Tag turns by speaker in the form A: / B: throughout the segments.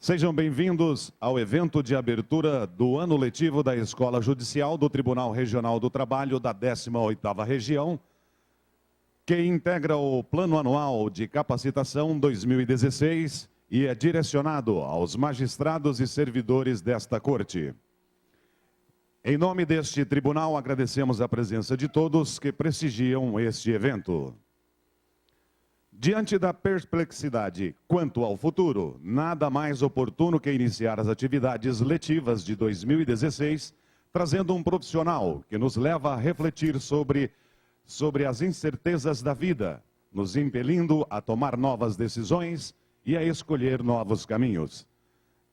A: Sejam bem-vindos ao evento de abertura do ano letivo da Escola Judicial do Tribunal Regional do Trabalho da 18ª Região, que integra o Plano Anual de Capacitação 2016 e é direcionado aos magistrados e servidores desta Corte. Em nome deste tribunal, agradecemos a presença de todos que prestigiam este evento. Diante da perplexidade quanto ao futuro, nada mais oportuno que iniciar as atividades letivas de 2016, trazendo um profissional que nos leva a refletir sobre as incertezas da vida, nos impelindo a tomar novas decisões e a escolher novos caminhos.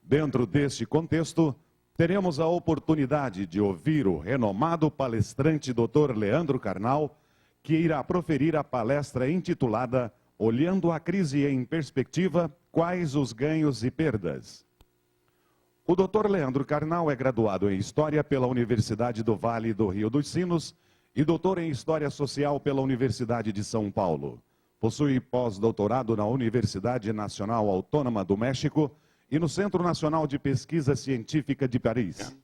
A: Dentro deste contexto, teremos a oportunidade de ouvir o renomado palestrante Dr. Leandro Carnal, que irá proferir a palestra intitulada Olhando a crise em perspectiva, quais os ganhos e perdas? O Dr. Leandro Carnal é graduado em História pela Universidade do Vale do Rio dos Sinos e doutor em História Social pela Universidade de São Paulo. Possui pós-doutorado na Universidade Nacional Autônoma do México e no Centro Nacional de Pesquisa Científica de Paris.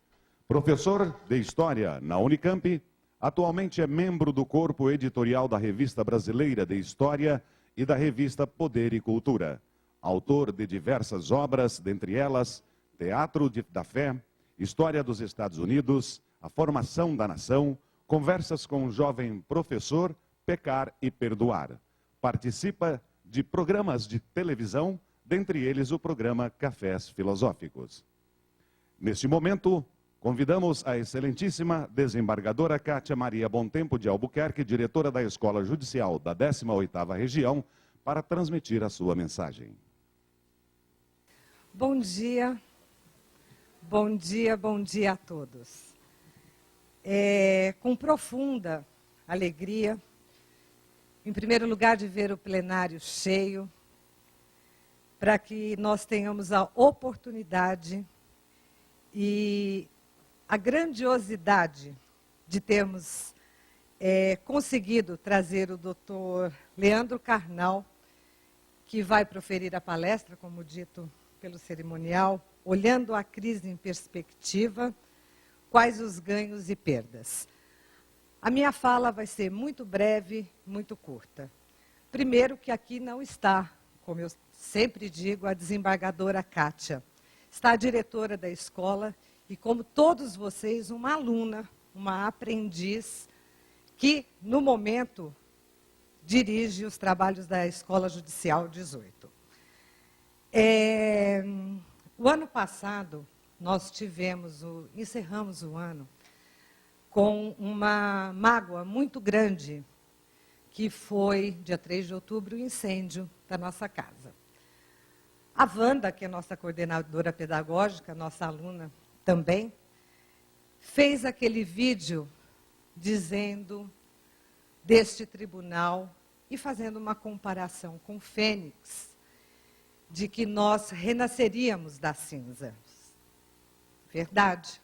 A: Professor de História na Unicamp, atualmente é membro do corpo editorial da Revista Brasileira de História e da revista Poder e Cultura. Autor de diversas obras, dentre elas Teatro da Fé, História dos Estados Unidos, A Formação da Nação, Conversas com um Jovem Professor, Pecar e Perdoar. Participa de programas de televisão, dentre eles o programa Cafés Filosóficos. Neste momento, convidamos a excelentíssima desembargadora Kátia Maria Bontempo de Albuquerque, diretora da Escola Judicial da 18ª Região, para transmitir a sua mensagem.
B: Bom dia, bom dia, bom dia a todos. Com profunda alegria, em primeiro lugar, de ver o plenário cheio, para que nós tenhamos a oportunidade e a grandiosidade de termos conseguido trazer o doutor Leandro Carnal, que vai proferir a palestra, como dito pelo cerimonial, Olhando a crise em perspectiva, quais os ganhos e perdas. A minha fala vai ser muito breve, muito curta. Primeiro, que aqui não está, como eu sempre digo, a desembargadora Kátia. Está a diretora da escola e, como todos vocês, uma aluna, uma aprendiz, que, no momento, dirige os trabalhos da Escola Judicial 18. O ano passado, nós encerramos o ano com uma mágoa muito grande, que foi, dia 3 de outubro, o incêndio da nossa casa. A Wanda, que é nossa coordenadora pedagógica, nossa aluna também, fez aquele vídeo dizendo deste tribunal e fazendo uma comparação com o Fênix, de que nós renasceríamos das cinzas. Verdade.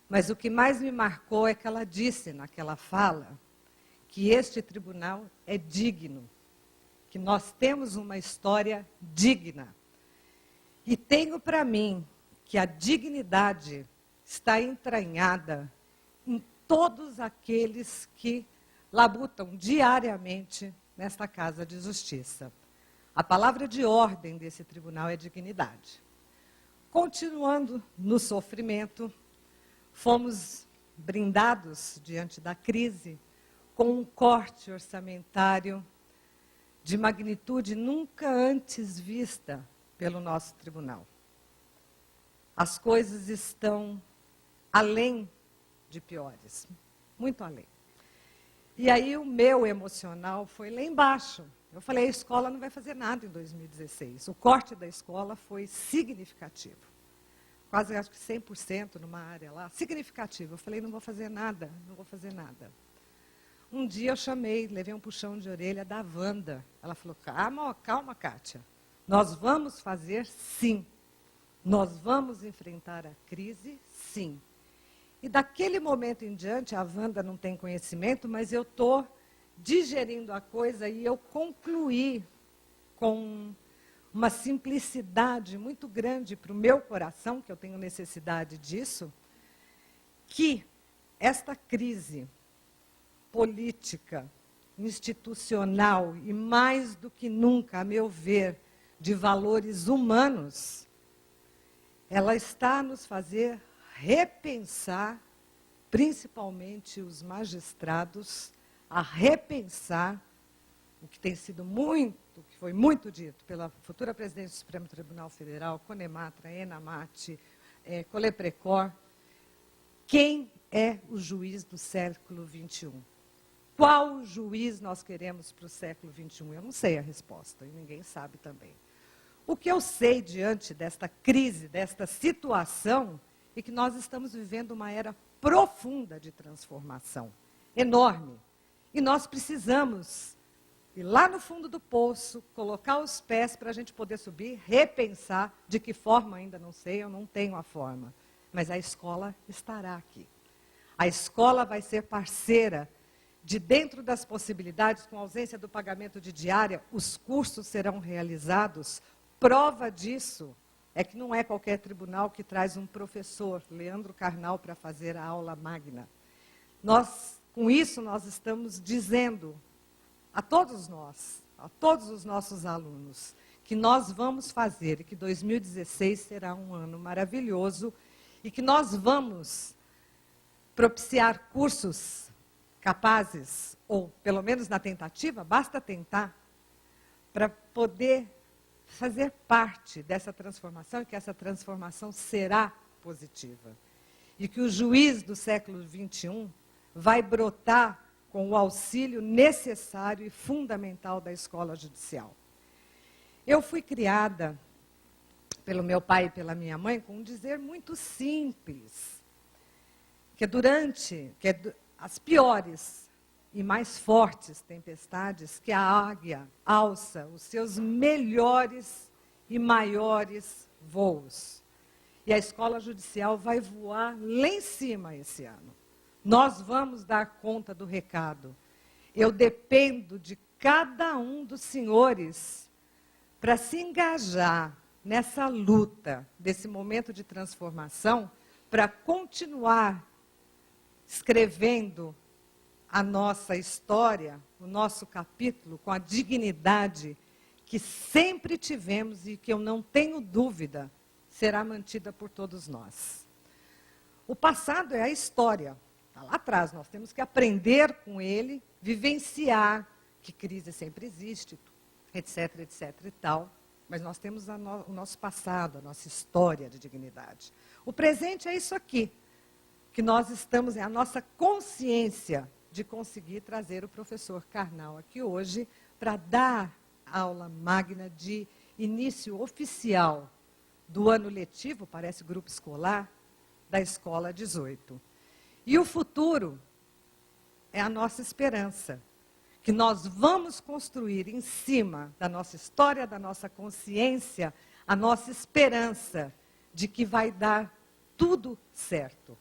B: Mas o que mais me marcou é que ela disse naquela fala que este tribunal é digno, que nós temos uma história digna. E tenho para mim que a dignidade está entranhada em todos aqueles que labutam diariamente nesta Casa de Justiça. A palavra de ordem desse tribunal é dignidade. Continuando no sofrimento, fomos brindados diante da crise com um corte orçamentário de magnitude nunca antes vista pelo nosso tribunal. As coisas estão além de piores, muito além. E aí o meu emocional foi lá embaixo. Eu falei, a escola não vai fazer nada em 2016. O corte da escola foi significativo. Quase, acho que 100% numa área lá, significativo. Eu falei, não vou fazer nada, não vou fazer nada. Um dia eu chamei, levei um puxão de orelha da Wanda. Ela falou, calma, calma, Kátia. Nós vamos fazer sim. Nós vamos enfrentar a crise, sim. E daquele momento em diante, a Wanda não tem conhecimento, mas eu estou digerindo a coisa e eu concluí com uma simplicidade muito grande para o meu coração, que eu tenho necessidade disso, que esta crise política, institucional e mais do que nunca, a meu ver, de valores humanos, ela está a nos fazer repensar, principalmente os magistrados, a repensar o que tem sido muito, que foi muito dito pela futura presidente do Supremo Tribunal Federal, Conematra, Enamate, Coleprecor, quem é o juiz do século XXI? Qual juiz nós queremos para o século XXI? Eu não sei a resposta, e ninguém sabe também. O que eu sei diante desta crise, desta situação, é que nós estamos vivendo uma era profunda de transformação, enorme. E nós precisamos ir lá no fundo do poço, colocar os pés para a gente poder subir, repensar, de que forma ainda não sei, eu não tenho a forma. Mas a escola estará aqui. A escola vai ser parceira de dentro das possibilidades, com ausência do pagamento de diária, os cursos serão realizados. Prova disso é que não é qualquer tribunal que traz um professor, Leandro Carnal, para fazer a aula magna. Com isso, nós estamos dizendo a todos nós, a todos os nossos alunos, que nós vamos fazer e que 2016 será um ano maravilhoso e que nós vamos propiciar cursos capazes, ou pelo menos na tentativa, basta tentar, para poder fazer parte dessa transformação e que essa transformação será positiva. E que o juiz do século XXI vai brotar com o auxílio necessário e fundamental da escola judicial. Eu fui criada pelo meu pai e pela minha mãe com um dizer muito simples, que as piores e mais fortes tempestades, que a águia alça os seus melhores e maiores voos. E a escola judicial vai voar lá em cima esse ano. Nós vamos dar conta do recado. Eu dependo de cada um dos senhores para se engajar nessa luta, desse momento de transformação, para continuar escrevendo a nossa história, o nosso capítulo, com a dignidade que sempre tivemos e que eu não tenho dúvida será mantida por todos nós. O passado é a história, está lá atrás, nós temos que aprender com ele, vivenciar que crise sempre existe, etc, etc e tal, mas nós temos o nosso passado, a nossa história de dignidade. O presente é isso aqui, que nós estamos, é a nossa consciência de conseguir trazer o professor Carnal aqui hoje para dar aula magna de início oficial do ano letivo, parece grupo escolar, da Escola 18. E o futuro é a nossa esperança, que nós vamos construir em cima da nossa história, da nossa consciência, a nossa esperança de que vai dar tudo certo.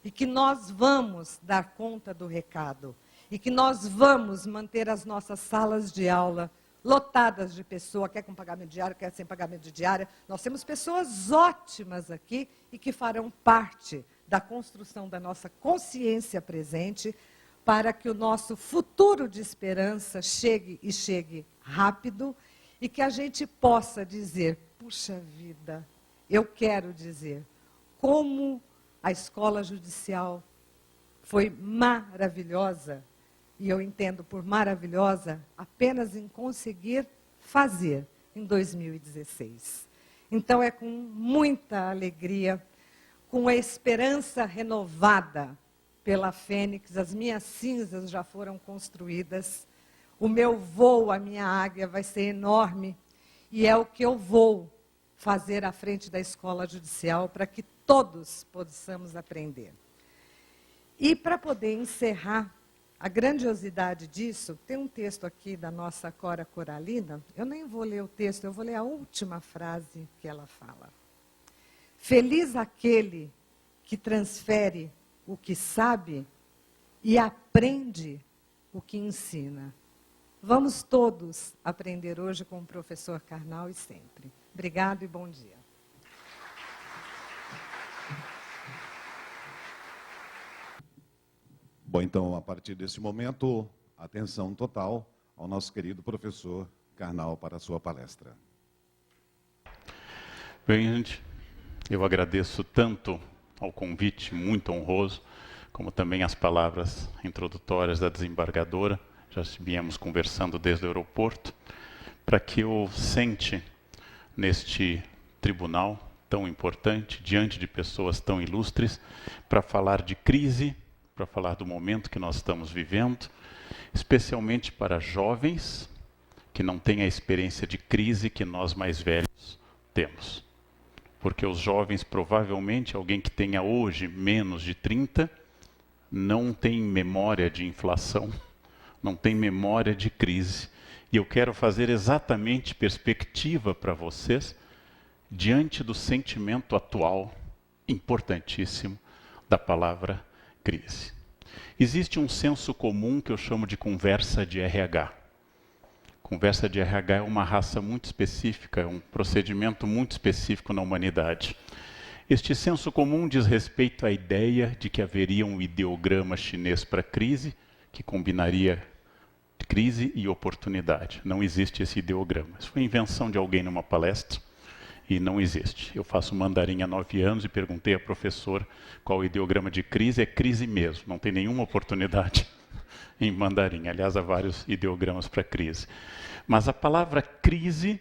B: E que nós vamos dar conta do recado. E que nós vamos manter as nossas salas de aula lotadas de pessoas, quer com pagamento diário, quer sem pagamento de diária. Nós temos pessoas ótimas aqui e que farão parte da construção da nossa consciência presente para que o nosso futuro de esperança chegue e chegue rápido e que a gente possa dizer, puxa vida, eu quero dizer, como a escola judicial foi maravilhosa, e eu entendo por maravilhosa apenas em conseguir fazer em 2016. Então é com muita alegria, com a esperança renovada pela Fênix, as minhas cinzas já foram construídas, o meu voo, a minha águia vai ser enorme, e é o que eu vou fazer à frente da escola judicial para que todos possamos aprender. E para poder encerrar a grandiosidade disso, tem um texto aqui da nossa Cora Coralina, eu nem vou ler o texto, eu vou ler a última frase que ela fala. Feliz aquele que transfere o que sabe e aprende o que ensina. Vamos todos aprender hoje com o professor Karnal e sempre. Obrigado e bom dia.
A: Bom, então, a partir desse momento, atenção total ao nosso querido professor Karnal para a sua palestra.
C: Bem, gente, eu agradeço tanto ao convite muito honroso, como também as palavras introdutórias da desembargadora. Já viemos conversando desde o aeroporto, para que eu sente neste tribunal tão importante, diante de pessoas tão ilustres, para falar de crise, para falar do momento que nós estamos vivendo, especialmente para jovens que não têm a experiência de crise que nós mais velhos temos. Porque os jovens, provavelmente, alguém que tenha hoje menos de 30, não tem memória de inflação, não tem memória de crise. E eu quero fazer exatamente perspectiva para vocês, diante do sentimento atual, importantíssimo, da palavra crise. Existe um senso comum que eu chamo de conversa de RH. Conversa de RH é uma raça muito específica, é um procedimento muito específico na humanidade. Este senso comum diz respeito à ideia de que haveria um ideograma chinês para crise, que combinaria crise e oportunidade. Não existe esse ideograma. Isso foi invenção de alguém numa palestra e não existe. Eu faço mandarim há 9 anos e perguntei ao professor qual o ideograma de crise. É crise mesmo, não tem nenhuma oportunidade em mandarim. Aliás, há vários ideogramas para crise. Mas a palavra crise,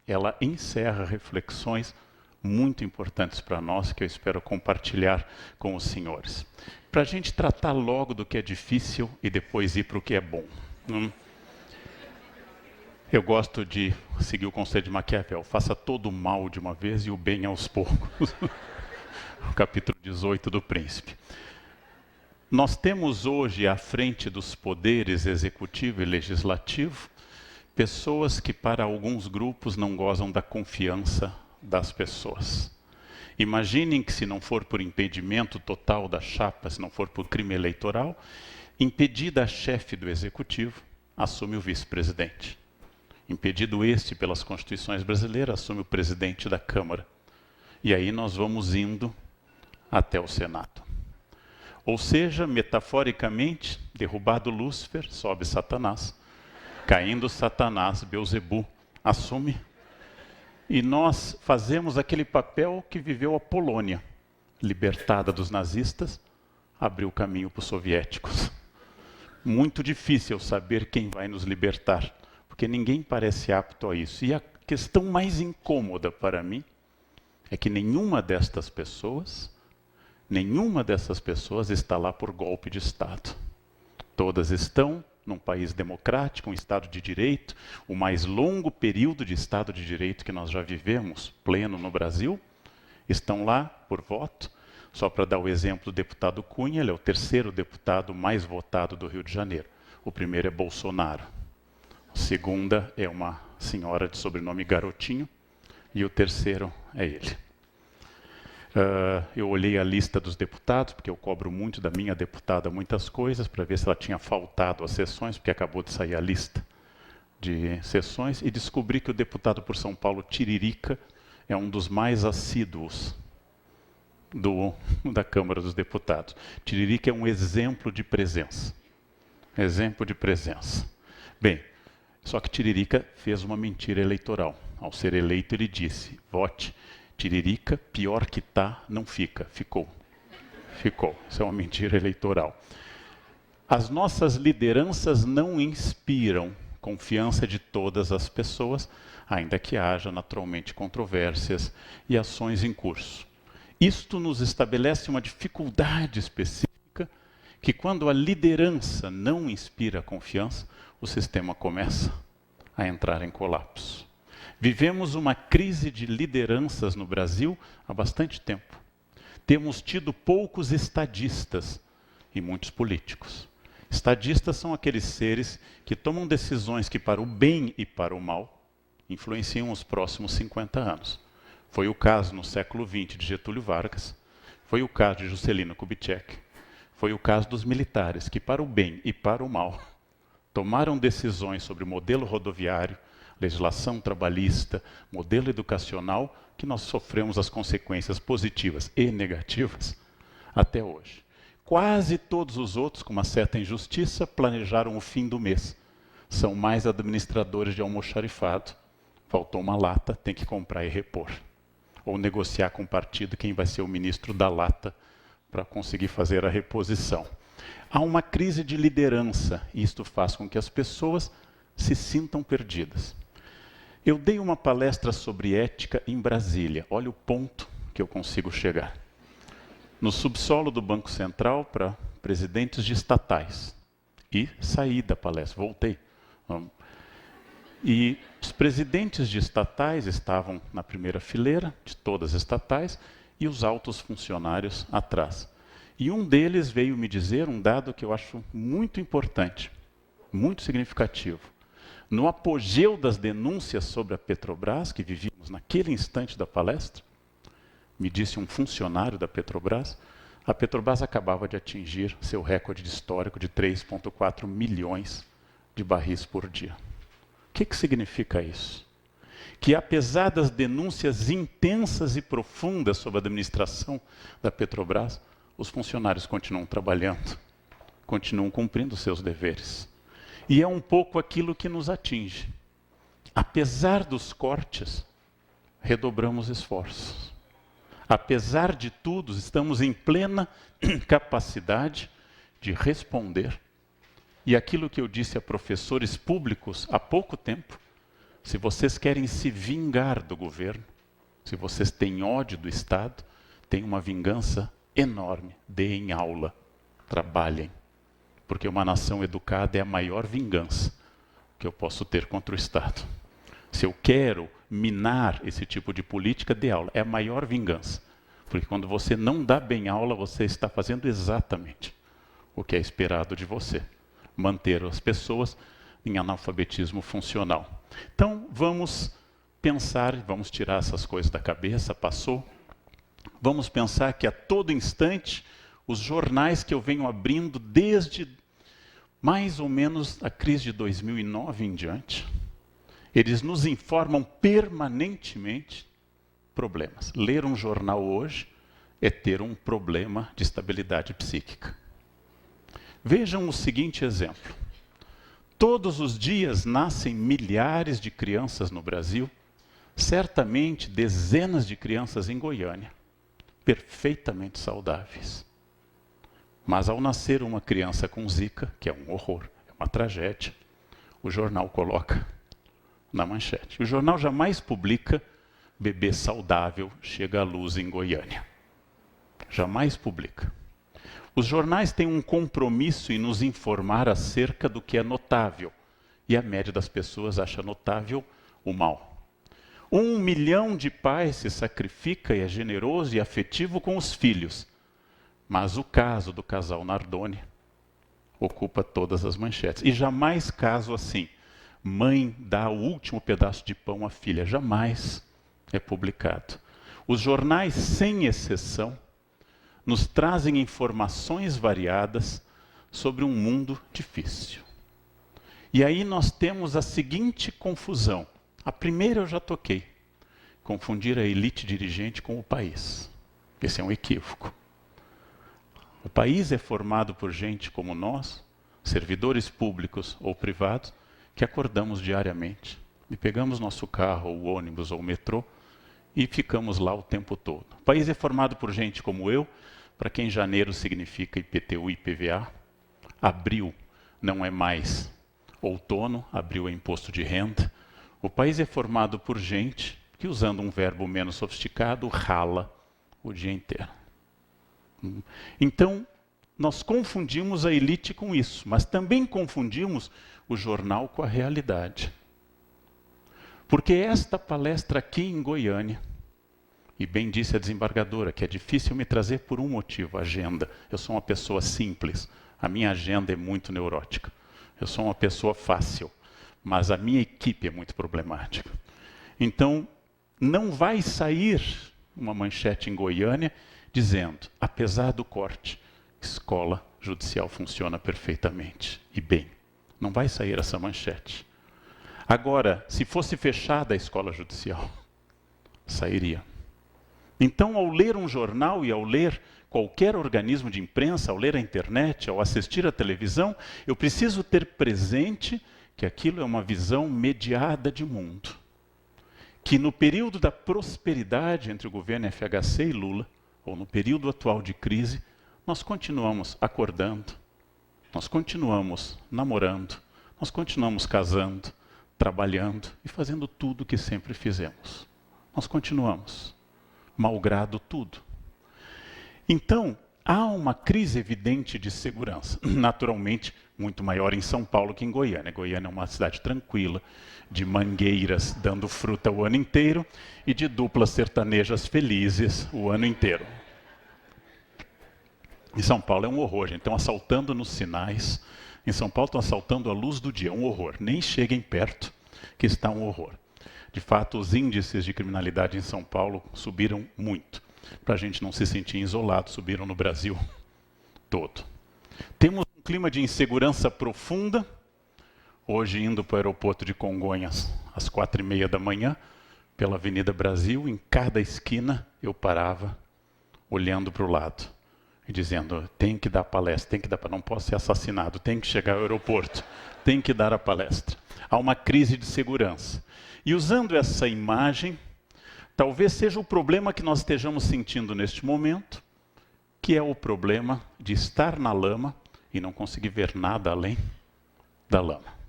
C: ela encerra reflexões muito importantes para nós, que eu espero compartilhar com os senhores. Para a gente tratar logo do que é difícil e depois ir para o que é bom. Eu gosto de seguir o conselho de Maquiavel. Faça todo o mal de uma vez e o bem aos poucos. O capítulo 18 do Príncipe. Nós temos hoje, à frente dos poderes executivo e legislativo, pessoas que para alguns grupos não gozam da confiança das pessoas. Imaginem que se não for por impedimento total da chapa, se não for por crime eleitoral, impedida a chefe do executivo, assume o vice-presidente. Impedido este pelas constituições brasileiras, assume o presidente da Câmara. E aí nós vamos indo até o Senado. Ou seja, metaforicamente, derrubado Lúcifer, sobe Satanás. Caindo Satanás, Beelzebu assume. E nós fazemos aquele papel que viveu a Polônia, libertada dos nazistas, abriu caminho para os soviéticos. Muito difícil saber quem vai nos libertar, porque ninguém parece apto a isso. E a questão mais incômoda para mim é que nenhuma dessas pessoas está lá por golpe de Estado. Todas estão num país democrático, um Estado de Direito, o mais longo período de Estado de Direito que nós já vivemos, pleno no Brasil, estão lá por voto. Só para dar o exemplo do deputado Cunha, ele é o 3º deputado mais votado do Rio de Janeiro. O primeiro é Bolsonaro. A segunda é uma senhora de sobrenome Garotinho. E o 3º é ele. Eu olhei a lista dos deputados, porque eu cobro muito da minha deputada muitas coisas, para ver se ela tinha faltado às sessões, porque acabou de sair a lista de sessões, e descobri que o deputado por São Paulo, Tiririca, é um dos mais assíduos da Câmara dos Deputados. Tiririca é um exemplo de presença. Exemplo de presença. Bem, só que Tiririca fez uma mentira eleitoral. Ao ser eleito, ele disse: vote Tiririca, pior que tá, não fica. Ficou. Ficou. Isso é uma mentira eleitoral. As nossas lideranças não inspiram confiança de todas as pessoas, ainda que haja naturalmente controvérsias e ações em curso. Isto nos estabelece uma dificuldade específica que quando a liderança não inspira confiança, o sistema começa a entrar em colapso. Vivemos uma crise de lideranças no Brasil há bastante tempo. Temos tido poucos estadistas e muitos políticos. Estadistas são aqueles seres que tomam decisões que, para o bem e para o mal, influenciam os próximos 50 anos. Foi o caso no século XX de Getúlio Vargas, foi o caso de Juscelino Kubitschek, foi o caso dos militares que, para o bem e para o mal, tomaram decisões sobre modelo rodoviário, legislação trabalhista, modelo educacional, que nós sofremos as consequências positivas e negativas até hoje. Quase todos os outros, com uma certa injustiça, planejaram o fim do mês. São mais administradores de almoxarifado. Faltou uma lata, tem que comprar e repor. Ou negociar com o partido quem vai ser o ministro da lata para conseguir fazer a reposição. Há uma crise de liderança e isto faz com que as pessoas se sintam perdidas. Eu dei uma palestra sobre ética em Brasília. Olha o ponto que eu consigo chegar. No subsolo do Banco Central para presidentes de estatais. E saí da palestra, voltei. E os presidentes de estatais estavam na primeira fileira, de todas as estatais, e os altos funcionários atrás. E um deles veio me dizer um dado que eu acho muito importante, muito significativo. No apogeu das denúncias sobre a Petrobras, que vivíamos naquele instante da palestra, me disse um funcionário da Petrobras, a Petrobras acabava de atingir seu recorde histórico de 3,4 milhões de barris por dia. O que significa isso? Que apesar das denúncias intensas e profundas sobre a administração da Petrobras, os funcionários continuam trabalhando, continuam cumprindo seus deveres. E é um pouco aquilo que nos atinge. Apesar dos cortes, redobramos esforços. Apesar de tudo, estamos em plena capacidade de responder. E aquilo que eu disse a professores públicos há pouco tempo, se vocês querem se vingar do governo, se vocês têm ódio do Estado, tem uma vingança enorme. Deem aula, trabalhem. Porque uma nação educada é a maior vingança que eu posso ter contra o Estado. Se eu quero minar esse tipo de política, dê aula. É a maior vingança. Porque quando você não dá bem aula, você está fazendo exatamente o que é esperado de você. Manter as pessoas em analfabetismo funcional. Então, vamos pensar, vamos tirar essas coisas da cabeça, passou. Vamos pensar que a todo instante, os jornais que eu venho abrindo desde mais ou menos a crise de 2009 em diante, eles nos informam permanentemente problemas. Ler um jornal hoje é ter um problema de estabilidade psíquica. Vejam o seguinte exemplo. Todos os dias nascem milhares de crianças no Brasil, certamente dezenas de crianças em Goiânia, perfeitamente saudáveis. Mas ao nascer uma criança com Zika, que é um horror, é uma tragédia, o jornal coloca na manchete. O jornal jamais publica bebê saudável chega à luz em Goiânia. Jamais publica. Os jornais têm um compromisso em nos informar acerca do que é notável. E a média das pessoas acha notável o mal. 1 milhão de pais se sacrifica e é generoso e afetivo com os filhos. Mas o caso do casal Nardoni ocupa todas as manchetes. E jamais caso assim. Mãe dá o último pedaço de pão à filha. Jamais é publicado. Os jornais, sem exceção, nos trazem informações variadas sobre um mundo difícil. E aí nós temos a seguinte confusão. A primeira eu já toquei. Confundir a elite dirigente com o país. Esse é um equívoco. O país é formado por gente como nós, servidores públicos ou privados, que acordamos diariamente e pegamos nosso carro, ou ônibus, ou o metrô e ficamos lá o tempo todo. O país é formado por gente como eu, para quem janeiro significa IPTU e IPVA, abril não é mais outono, abril é imposto de renda. O país é formado por gente que, usando um verbo menos sofisticado, rala o dia inteiro. Então, nós confundimos a elite com isso, mas também confundimos o jornal com a realidade. Porque esta palestra aqui em Goiânia, e bem disse a desembargadora, que é difícil me trazer por um motivo, agenda. Eu sou uma pessoa simples, a minha agenda é muito neurótica. Eu sou uma pessoa fácil, mas a minha equipe é muito problemática. Então, não vai sair uma manchete em Goiânia dizendo, apesar do corte, escola judicial funciona perfeitamente e bem. Não vai sair essa manchete. Agora, se fosse fechada a escola judicial, sairia. Então, ao ler um jornal e ao ler qualquer organismo de imprensa, ao ler a internet, ao assistir à televisão, eu preciso ter presente que aquilo é uma visão mediada de mundo. Que no período da prosperidade entre o governo FHC e Lula, ou no período atual de crise, nós continuamos acordando, nós continuamos namorando, nós continuamos casando, trabalhando e fazendo tudo o que sempre fizemos. Nós continuamos, malgrado tudo. Então, há uma crise evidente de segurança, naturalmente muito maior em São Paulo que em Goiânia. Goiânia é uma cidade tranquila, de mangueiras dando fruta o ano inteiro e de duplas sertanejas felizes o ano inteiro. Em São Paulo é um horror, gente. Estão assaltando nos sinais. Em São Paulo estão assaltando à luz do dia, é um horror. Nem cheguem perto, que está um horror. De fato, os índices de criminalidade em São Paulo subiram muito. Para a gente não se sentir isolado, subiram no Brasil todo. Temos um clima de insegurança profunda. Hoje, indo para o aeroporto de Congonhas, às 4h30 da manhã, pela Avenida Brasil, em cada esquina, eu parava, olhando para o lado. E dizendo, tem que dar palestra, não posso ser assassinado, tem que chegar ao aeroporto, tem que dar a palestra. Há uma crise de segurança. E usando essa imagem, talvez seja o problema que nós estejamos sentindo neste momento, que é o problema de estar na lama e não conseguir ver nada além da lama.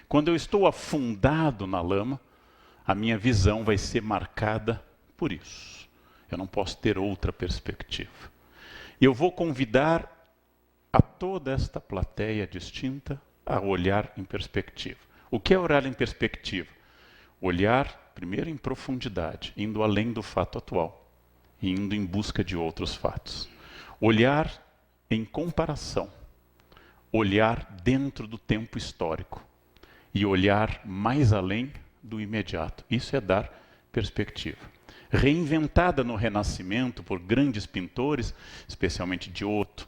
C: Quando eu estou afundado na lama, a minha visão vai ser marcada por isso. Eu não posso ter outra perspectiva. E eu vou convidar a toda esta plateia distinta a olhar em perspectiva. O que é olhar em perspectiva? Olhar, primeiro, em profundidade, indo além do fato atual, e indo em busca de outros fatos. Olhar em comparação. Olhar dentro do tempo histórico. E olhar mais além do imediato. Isso é dar perspectiva. Reinventada no Renascimento por grandes pintores, especialmente Giotto,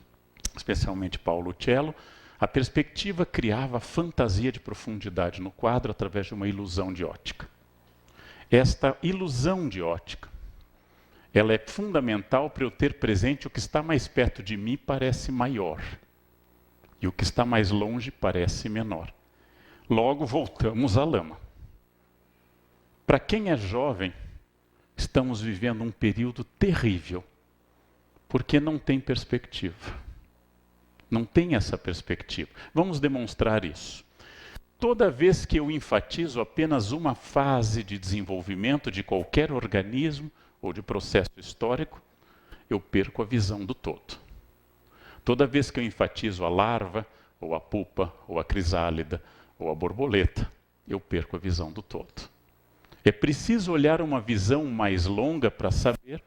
C: especialmente Paulo Cello, a perspectiva criava fantasia de profundidade no quadro através de uma ilusão de ótica. Esta ilusão de ótica, ela é fundamental para eu ter presente o que está mais perto de mim parece maior e o que está mais longe parece menor. Logo voltamos à lama. Para quem é jovem, estamos vivendo um período terrível, porque não tem perspectiva. Não tem essa perspectiva. Vamos demonstrar isso. Toda vez que eu enfatizo apenas uma fase de desenvolvimento de qualquer organismo ou de processo histórico, eu perco a visão do todo. Toda vez que eu enfatizo a larva, ou a pupa, ou a crisálida, ou a borboleta, eu perco a visão do todo. É preciso olhar uma visão mais longa para saber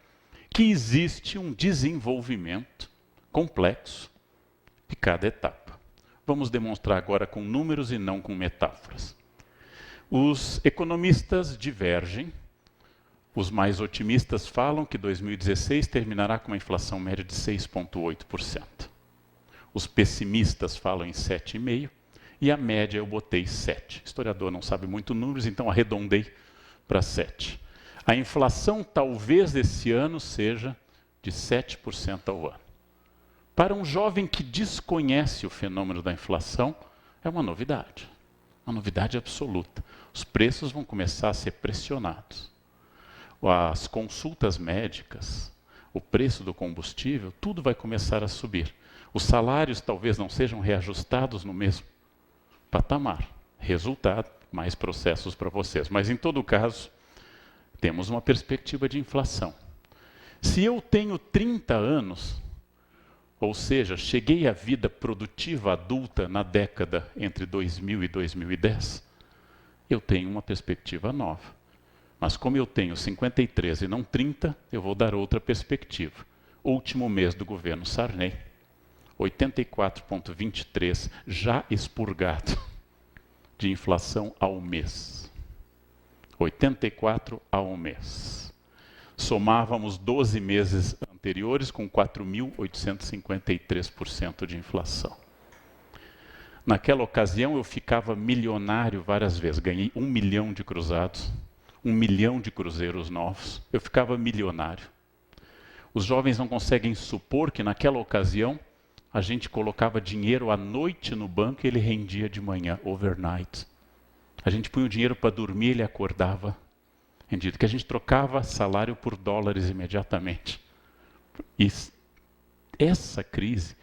C: que existe um desenvolvimento complexo de cada etapa. Vamos demonstrar agora com números e não com metáforas. Os economistas divergem. Os mais otimistas falam que 2016 terminará com uma inflação média de 6,8%. Os pessimistas falam em 7,5%. E a média eu botei 7%. O historiador não sabe muito números, então arredondei para 7%. A inflação talvez esse ano seja de 7% ao ano. Para um jovem que desconhece o fenômeno da inflação, é uma novidade absoluta. Os preços vão começar a ser pressionados. As consultas médicas, o preço do combustível, tudo vai começar a subir. Os salários talvez não sejam reajustados no mesmo patamar. Resultado, mais processos para vocês. Mas, em todo caso, temos uma perspectiva de inflação. Se eu tenho 30 anos, ou seja, cheguei à vida produtiva adulta na década entre 2000 e 2010, eu tenho uma perspectiva nova. Mas como eu tenho 53 e não 30, eu vou dar outra perspectiva. Último mês do governo Sarney, 84,23 já expurgado de inflação ao mês. 84 ao mês. Somávamos 12 meses anteriores com 4.853% de inflação. Naquela ocasião eu ficava milionário várias vezes, ganhei 1 milhão de cruzados, 1 milhão de cruzeiros novos, eu ficava milionário. Os jovens não conseguem supor que naquela ocasião a gente colocava dinheiro à noite no banco e ele rendia de manhã, overnight. A gente punha o dinheiro para dormir e ele acordava rendido, que a gente trocava salário por dólares imediatamente. E essa crise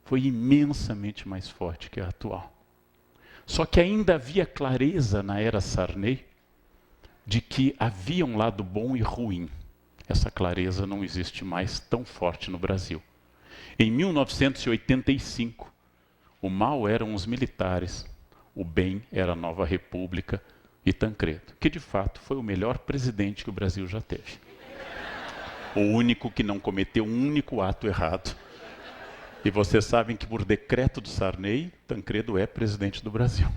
C: foi imensamente mais forte que a atual. Só que ainda havia clareza na era Sarney de que havia um lado bom e ruim. Essa clareza não existe mais tão forte no Brasil. Em 1985, o mal eram os militares, o bem era a Nova República e Tancredo, que de fato foi o melhor presidente que o Brasil já teve. O único que não cometeu um único ato errado. E vocês sabem que por decreto do Sarney, Tancredo é presidente do Brasil.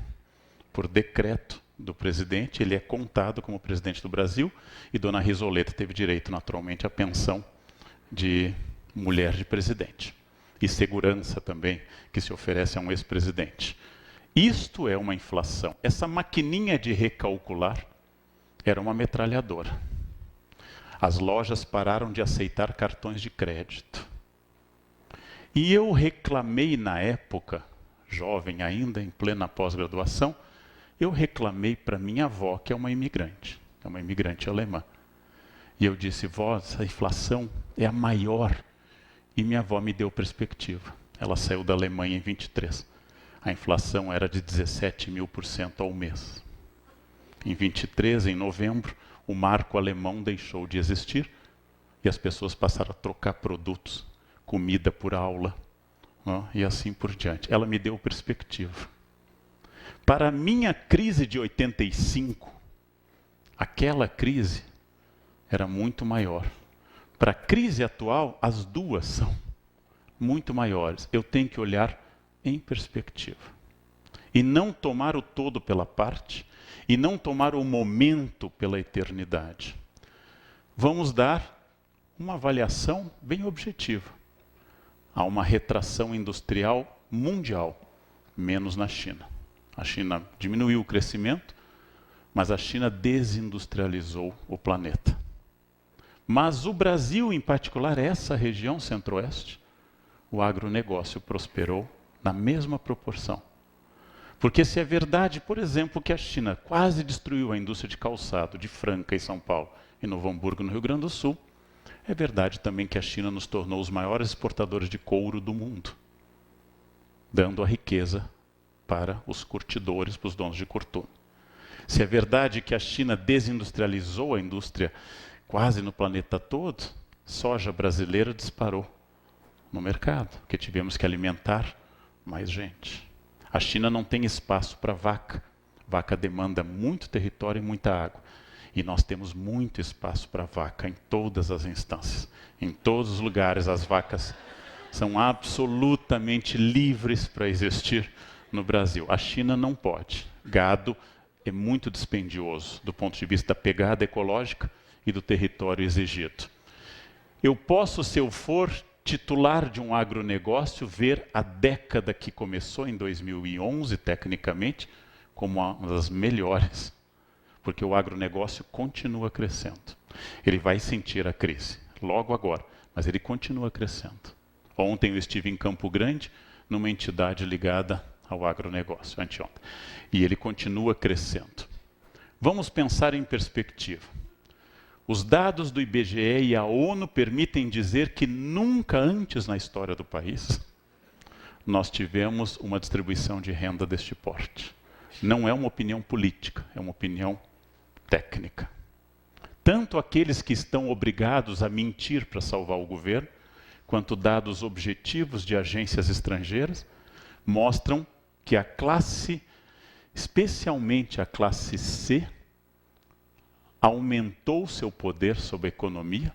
C: Por decreto do presidente, ele é contado como presidente do Brasil, e Dona Risoleta teve direito, naturalmente, à pensão de mulher de presidente. E segurança também, que se oferece a um ex-presidente. Isto é uma inflação. Essa maquininha de recalcular era uma metralhadora. As lojas pararam de aceitar cartões de crédito. E eu reclamei na época, jovem ainda, em plena pós-graduação, eu reclamei para minha avó, que é uma imigrante alemã. E eu disse, vó, essa inflação é a maior. E minha avó me deu perspectiva. Ela saiu da Alemanha em 23. A inflação era de 17.000% ao mês. Em 23, em novembro, o marco alemão deixou de existir e as pessoas passaram a trocar produtos, comida por aula, e assim por diante. Ela me deu perspectiva. Para a minha crise de 85, aquela crise era muito maior. Para a crise atual, as duas são muito maiores. Eu tenho que olhar em perspectiva. E não tomar o todo pela parte, e não tomar o momento pela eternidade. Vamos dar uma avaliação bem objetiva. Há uma retração industrial mundial, menos na China. A China diminuiu o crescimento, mas a China desindustrializou o planeta. Mas o Brasil, em particular, essa região centro-oeste, o agronegócio prosperou na mesma proporção. Porque se é verdade, por exemplo, que a China quase destruiu a indústria de calçado de Franca em São Paulo e Novo Hamburgo, no Rio Grande do Sul, é verdade também que a China nos tornou os maiores exportadores de couro do mundo, dando a riqueza para os curtidores, para os donos de fortuna. Se é verdade que a China desindustrializou a indústria quase no planeta todo, soja brasileira disparou no mercado, porque tivemos que alimentar mais gente. A China não tem espaço para vaca. Vaca demanda muito território e muita água. E nós temos muito espaço para vaca em todas as instâncias. Em todos os lugares as vacas são absolutamente livres para existir no Brasil. A China não pode. Gado é muito dispendioso do ponto de vista da pegada ecológica e do território exigido. Eu posso, se eu for titular de um agronegócio, ver a década que começou em 2011, tecnicamente, como uma das melhores, porque o agronegócio continua crescendo. Ele vai sentir a crise, logo agora, mas ele continua crescendo. Ontem eu estive em Campo Grande, numa entidade ligada ao agronegócio, anteontem, e ele continua crescendo. Vamos pensar em perspectiva. Os dados do IBGE e a ONU permitem dizer que nunca antes na história do país nós tivemos uma distribuição de renda deste porte. Não é uma opinião política, é uma opinião técnica. Tanto aqueles que estão obrigados a mentir para salvar o governo, quanto dados objetivos de agências estrangeiras, mostram que a classe, especialmente a classe C, aumentou seu poder sobre a economia,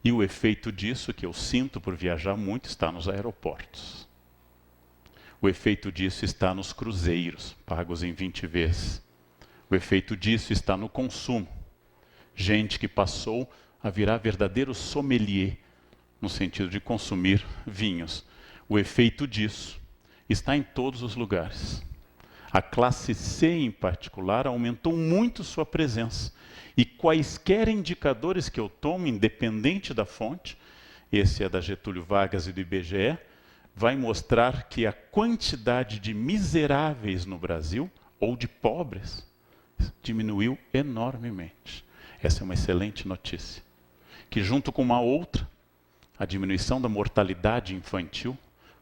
C: e o efeito disso, que eu sinto por viajar muito, está nos aeroportos. O efeito disso está nos cruzeiros, pagos em 20 vezes. O efeito disso está no consumo. Gente que passou a virar verdadeiro sommelier, no sentido de consumir vinhos. O efeito disso está em todos os lugares. A classe C, em particular, aumentou muito sua presença. E quaisquer indicadores que eu tomo, independente da fonte, esse é da Getúlio Vargas e do IBGE, vai mostrar que a quantidade de miseráveis no Brasil, ou de pobres, diminuiu enormemente. Essa é uma excelente notícia. Que junto com uma outra, a diminuição da mortalidade infantil,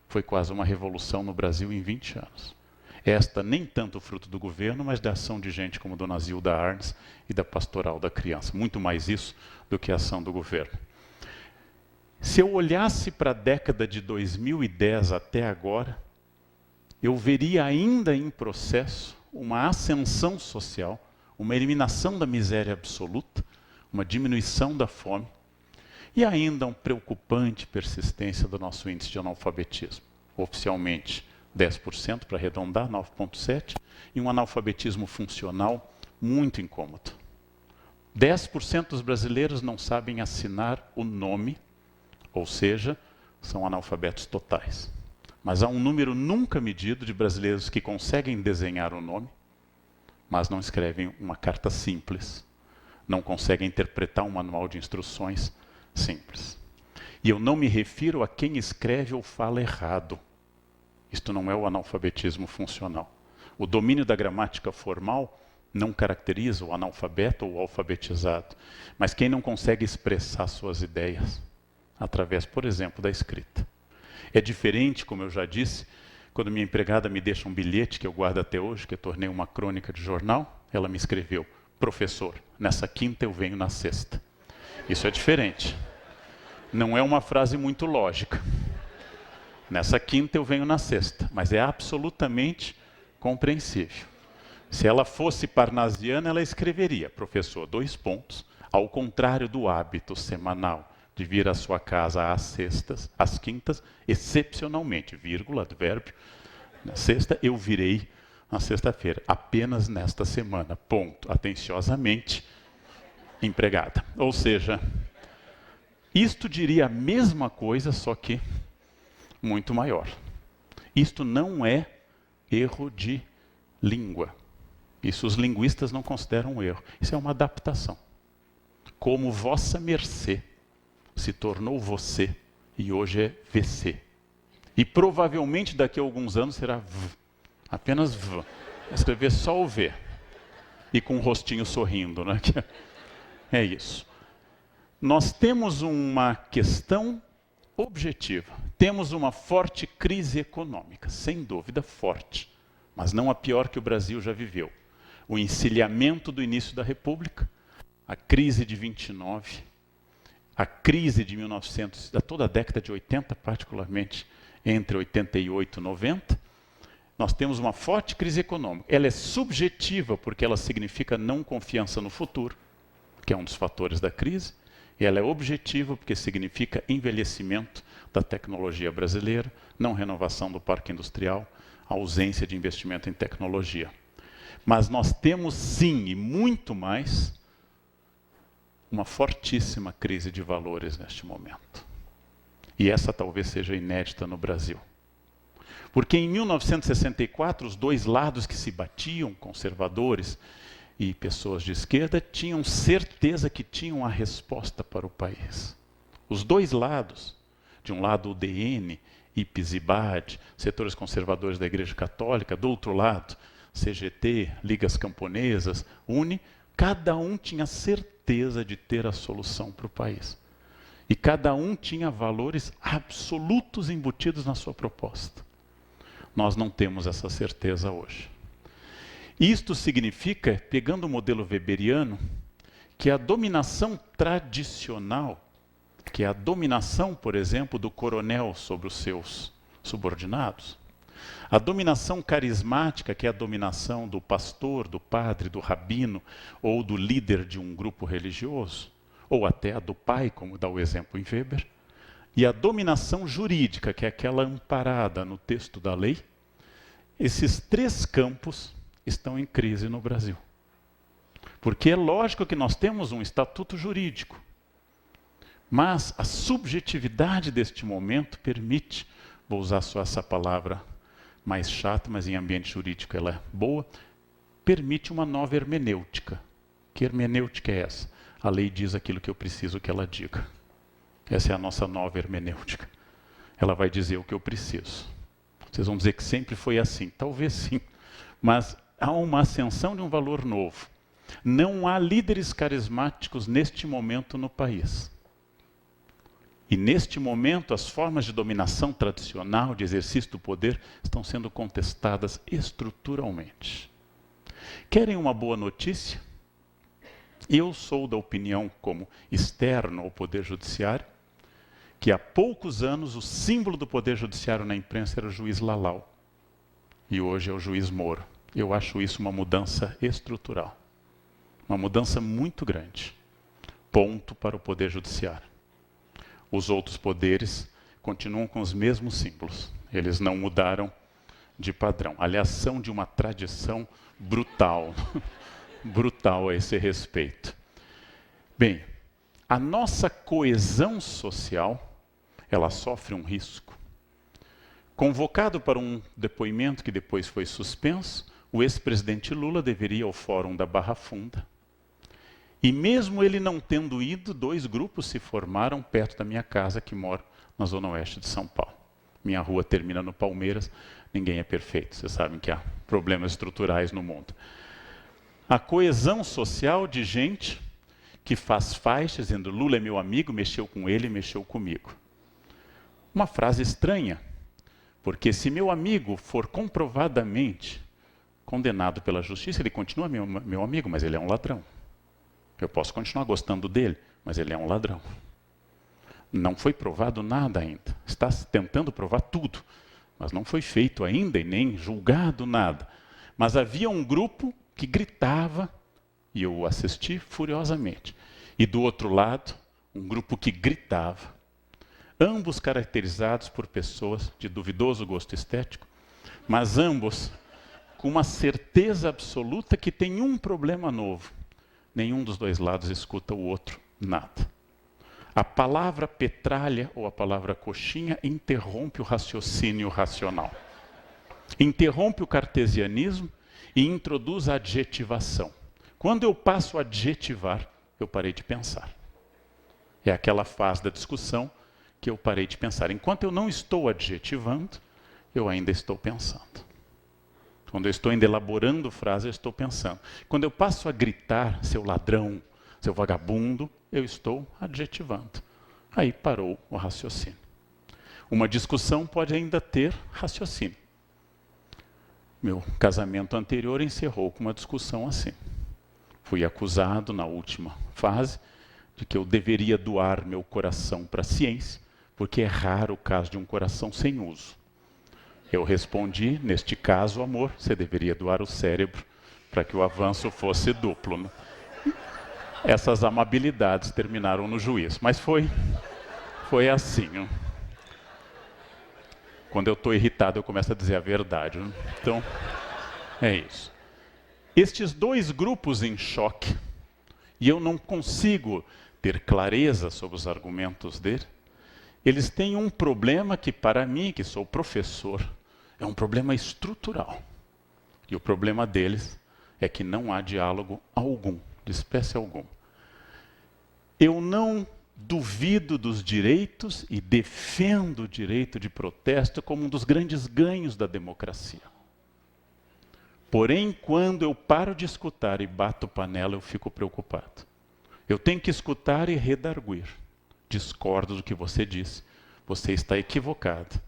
C: foi quase uma revolução no Brasil em 20 anos. Esta nem tanto fruto do governo, mas da ação de gente como Dona Zilda Arnes e da Pastoral da Criança. Muito mais isso do que a ação do governo. Se eu olhasse para a década de 2010 até agora, eu veria ainda em processo uma ascensão social, uma eliminação da miséria absoluta, uma diminuição da fome e ainda uma preocupante persistência do nosso índice de analfabetismo. Oficialmente, 10%, para arredondar, 9,7%, e um analfabetismo funcional muito incômodo. 10% dos brasileiros não sabem assinar o nome, ou seja, são analfabetos totais. Mas há um número nunca medido de brasileiros que conseguem desenhar o nome, mas não escrevem uma carta simples, não conseguem interpretar um manual de instruções simples. E eu não me refiro a quem escreve ou fala errado. Isto não é o analfabetismo funcional. O domínio da gramática formal não caracteriza o analfabeto ou o alfabetizado, mas quem não consegue expressar suas ideias através, por exemplo, da escrita. É diferente, como eu já disse, quando minha empregada me deixa um bilhete que eu guardo até hoje, que eu tornei uma crônica de jornal, ela me escreveu: professor, nessa quinta eu venho na sexta. Isso é diferente. Não é uma frase muito lógica. Nessa quinta eu venho na sexta, mas é absolutamente compreensível. Se ela fosse parnasiana, ela escreveria: professor, 2 pontos, ao contrário do hábito semanal de vir à sua casa às sextas, às quintas, excepcionalmente, vírgula, advérbio, na sexta eu virei na sexta-feira, apenas nesta semana, ponto, atenciosamente, empregada. Ou seja, isto diria a mesma coisa, só que muito maior. Isto não é erro de língua. Isso os linguistas não consideram um erro. Isso é uma adaptação. Como vossa mercê se tornou você e hoje é VC. E provavelmente daqui a alguns anos será V. Apenas V. Escrever só o V. E com um rostinho sorrindo, né? É isso. Nós temos uma questão objetiva. Temos uma forte crise econômica, sem dúvida forte, mas não a pior que o Brasil já viveu. O encilhamento do início da República, a crise de 29, a crise de 1900, toda a década de 80, particularmente entre 88 e 90, nós temos uma forte crise econômica. Ela é subjetiva porque ela significa não confiança no futuro, que é um dos fatores da crise, e ela é objetiva porque significa envelhecimento da tecnologia brasileira, não renovação do parque industrial, ausência de investimento em tecnologia. Mas nós temos sim, e muito mais, uma fortíssima crise de valores neste momento. E essa talvez seja inédita no Brasil. Porque em 1964, os dois lados que se batiam, conservadores e pessoas de esquerda, tinham certeza que tinham a resposta para o país. Os dois lados, de um lado o DN, IPES e BAD, setores conservadores da Igreja Católica, do outro lado, CGT, Ligas Camponesas, UNE, cada um tinha certeza de ter a solução para o país. E cada um tinha valores absolutos embutidos na sua proposta. Nós não temos essa certeza hoje. Isto significa, pegando o modelo weberiano, que a dominação tradicional que é a dominação, por exemplo, do coronel sobre os seus subordinados. A dominação carismática, que é a dominação do pastor, do padre, do rabino, ou do líder de um grupo religioso, ou até a do pai, como dá o exemplo em Weber. E a dominação jurídica, que é aquela amparada no texto da lei. Esses três campos estão em crise no Brasil. Porque é lógico que nós temos um estatuto jurídico, mas a subjetividade deste momento permite, vou usar só essa palavra mais chata, mas em ambiente jurídico ela é boa, permite uma nova hermenêutica. Que hermenêutica é essa? A lei diz aquilo que eu preciso que ela diga. Essa é a nossa nova hermenêutica. Ela vai dizer o que eu preciso. Vocês vão dizer que sempre foi assim. Talvez sim, mas há uma ascensão de um valor novo. Não há líderes carismáticos neste momento no país. E neste momento as formas de dominação tradicional, de exercício do poder, estão sendo contestadas estruturalmente. Querem uma boa notícia? Eu sou da opinião, como externo ao Poder Judiciário, que há poucos anos o símbolo do Poder Judiciário na imprensa era o juiz Lalau. E hoje é o juiz Moro. Eu acho isso uma mudança estrutural. Uma mudança muito grande. Ponto para o Poder Judiciário. Os outros poderes continuam com os mesmos símbolos. Eles não mudaram de padrão. Aliás, são de uma tradição brutal. Brutal a esse respeito. Bem, a nossa coesão social, ela sofre um risco. Convocado para um depoimento que depois foi suspenso, o ex-presidente Lula deveria ir ao Fórum da Barra Funda. E mesmo ele não tendo ido, dois grupos se formaram perto da minha casa, que moro na zona oeste de São Paulo. Minha rua termina no Palmeiras, ninguém é perfeito, vocês sabem que há problemas estruturais no mundo. A coesão social de gente que faz faixas dizendo Lula é meu amigo, mexeu com ele, mexeu comigo. Uma frase estranha, porque se meu amigo for comprovadamente condenado pela justiça, ele continua meu amigo, mas ele é um ladrão. Eu posso continuar gostando dele, mas ele é um ladrão. Não foi provado nada ainda. Está tentando provar tudo, mas não foi feito ainda e nem julgado nada. Mas havia um grupo que gritava, e eu assisti furiosamente. E do outro lado, um grupo que gritava. Ambos caracterizados por pessoas de duvidoso gosto estético, mas ambos com uma certeza absoluta que tem um problema novo. Nenhum dos dois lados escuta o outro, nada. A palavra petralha ou a palavra coxinha interrompe o raciocínio racional. Interrompe o cartesianismo e introduz a adjetivação. Quando eu passo a adjetivar, eu parei de pensar. É aquela fase da discussão que eu parei de pensar. Enquanto eu não estou adjetivando, eu ainda estou pensando. Quando eu estou ainda elaborando frase, eu estou pensando. Quando eu passo a gritar, seu ladrão, seu vagabundo, eu estou adjetivando. Aí parou o raciocínio. Uma discussão pode ainda ter raciocínio. Meu casamento anterior encerrou com uma discussão assim. Fui acusado na última fase de que eu deveria doar meu coração para a ciência, porque é raro o caso de um coração sem uso. Eu respondi, neste caso, amor, você deveria doar o cérebro para que o avanço fosse duplo. Né? Essas amabilidades terminaram no juízo, mas foi assim. Né? Quando eu estou irritado, eu começo a dizer a verdade. Né? Então, é isso. Estes dois grupos em choque, e eu não consigo ter clareza sobre os argumentos dele, eles têm um problema que, para mim, que sou professor, é um problema estrutural. E o problema deles é que não há diálogo algum, de espécie alguma. Eu não duvido dos direitos e defendo o direito de protesto como um dos grandes ganhos da democracia. Porém, quando eu paro de escutar e bato panela, eu fico preocupado. Eu tenho que escutar e redarguir. Discordo do que você disse. Você está equivocado.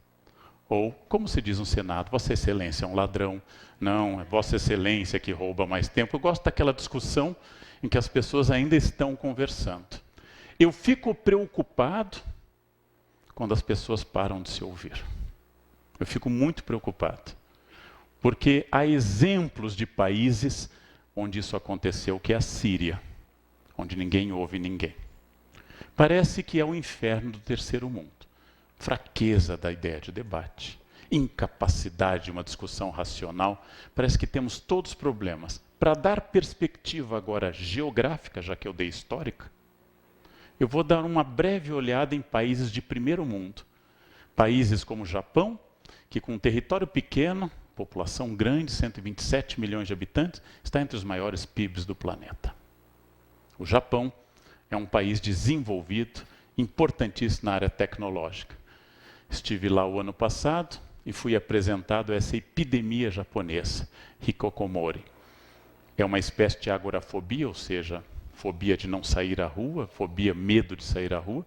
C: Ou, como se diz no Senado, Vossa Excelência é um ladrão. Não, é Vossa Excelência que rouba mais tempo. Eu gosto daquela discussão em que as pessoas ainda estão conversando. Eu fico preocupado quando as pessoas param de se ouvir. Eu fico muito preocupado. Porque há exemplos de países onde isso aconteceu, que é a Síria, onde ninguém ouve ninguém. Parece que é o inferno do terceiro mundo. Fraqueza da ideia de debate, incapacidade de uma discussão racional. Parece que temos todos os problemas. Para dar perspectiva agora geográfica, já que eu dei histórica, eu vou dar uma breve olhada em países de primeiro mundo. Países como o Japão, que com um território pequeno, população grande, 127 milhões de habitantes, está entre os maiores PIBs do planeta. O Japão é um país desenvolvido, importantíssimo na área tecnológica. Estive lá o ano passado e fui apresentado a essa epidemia japonesa, hikikomori. É uma espécie de agorafobia, ou seja, fobia de não sair à rua, fobia, medo de sair à rua.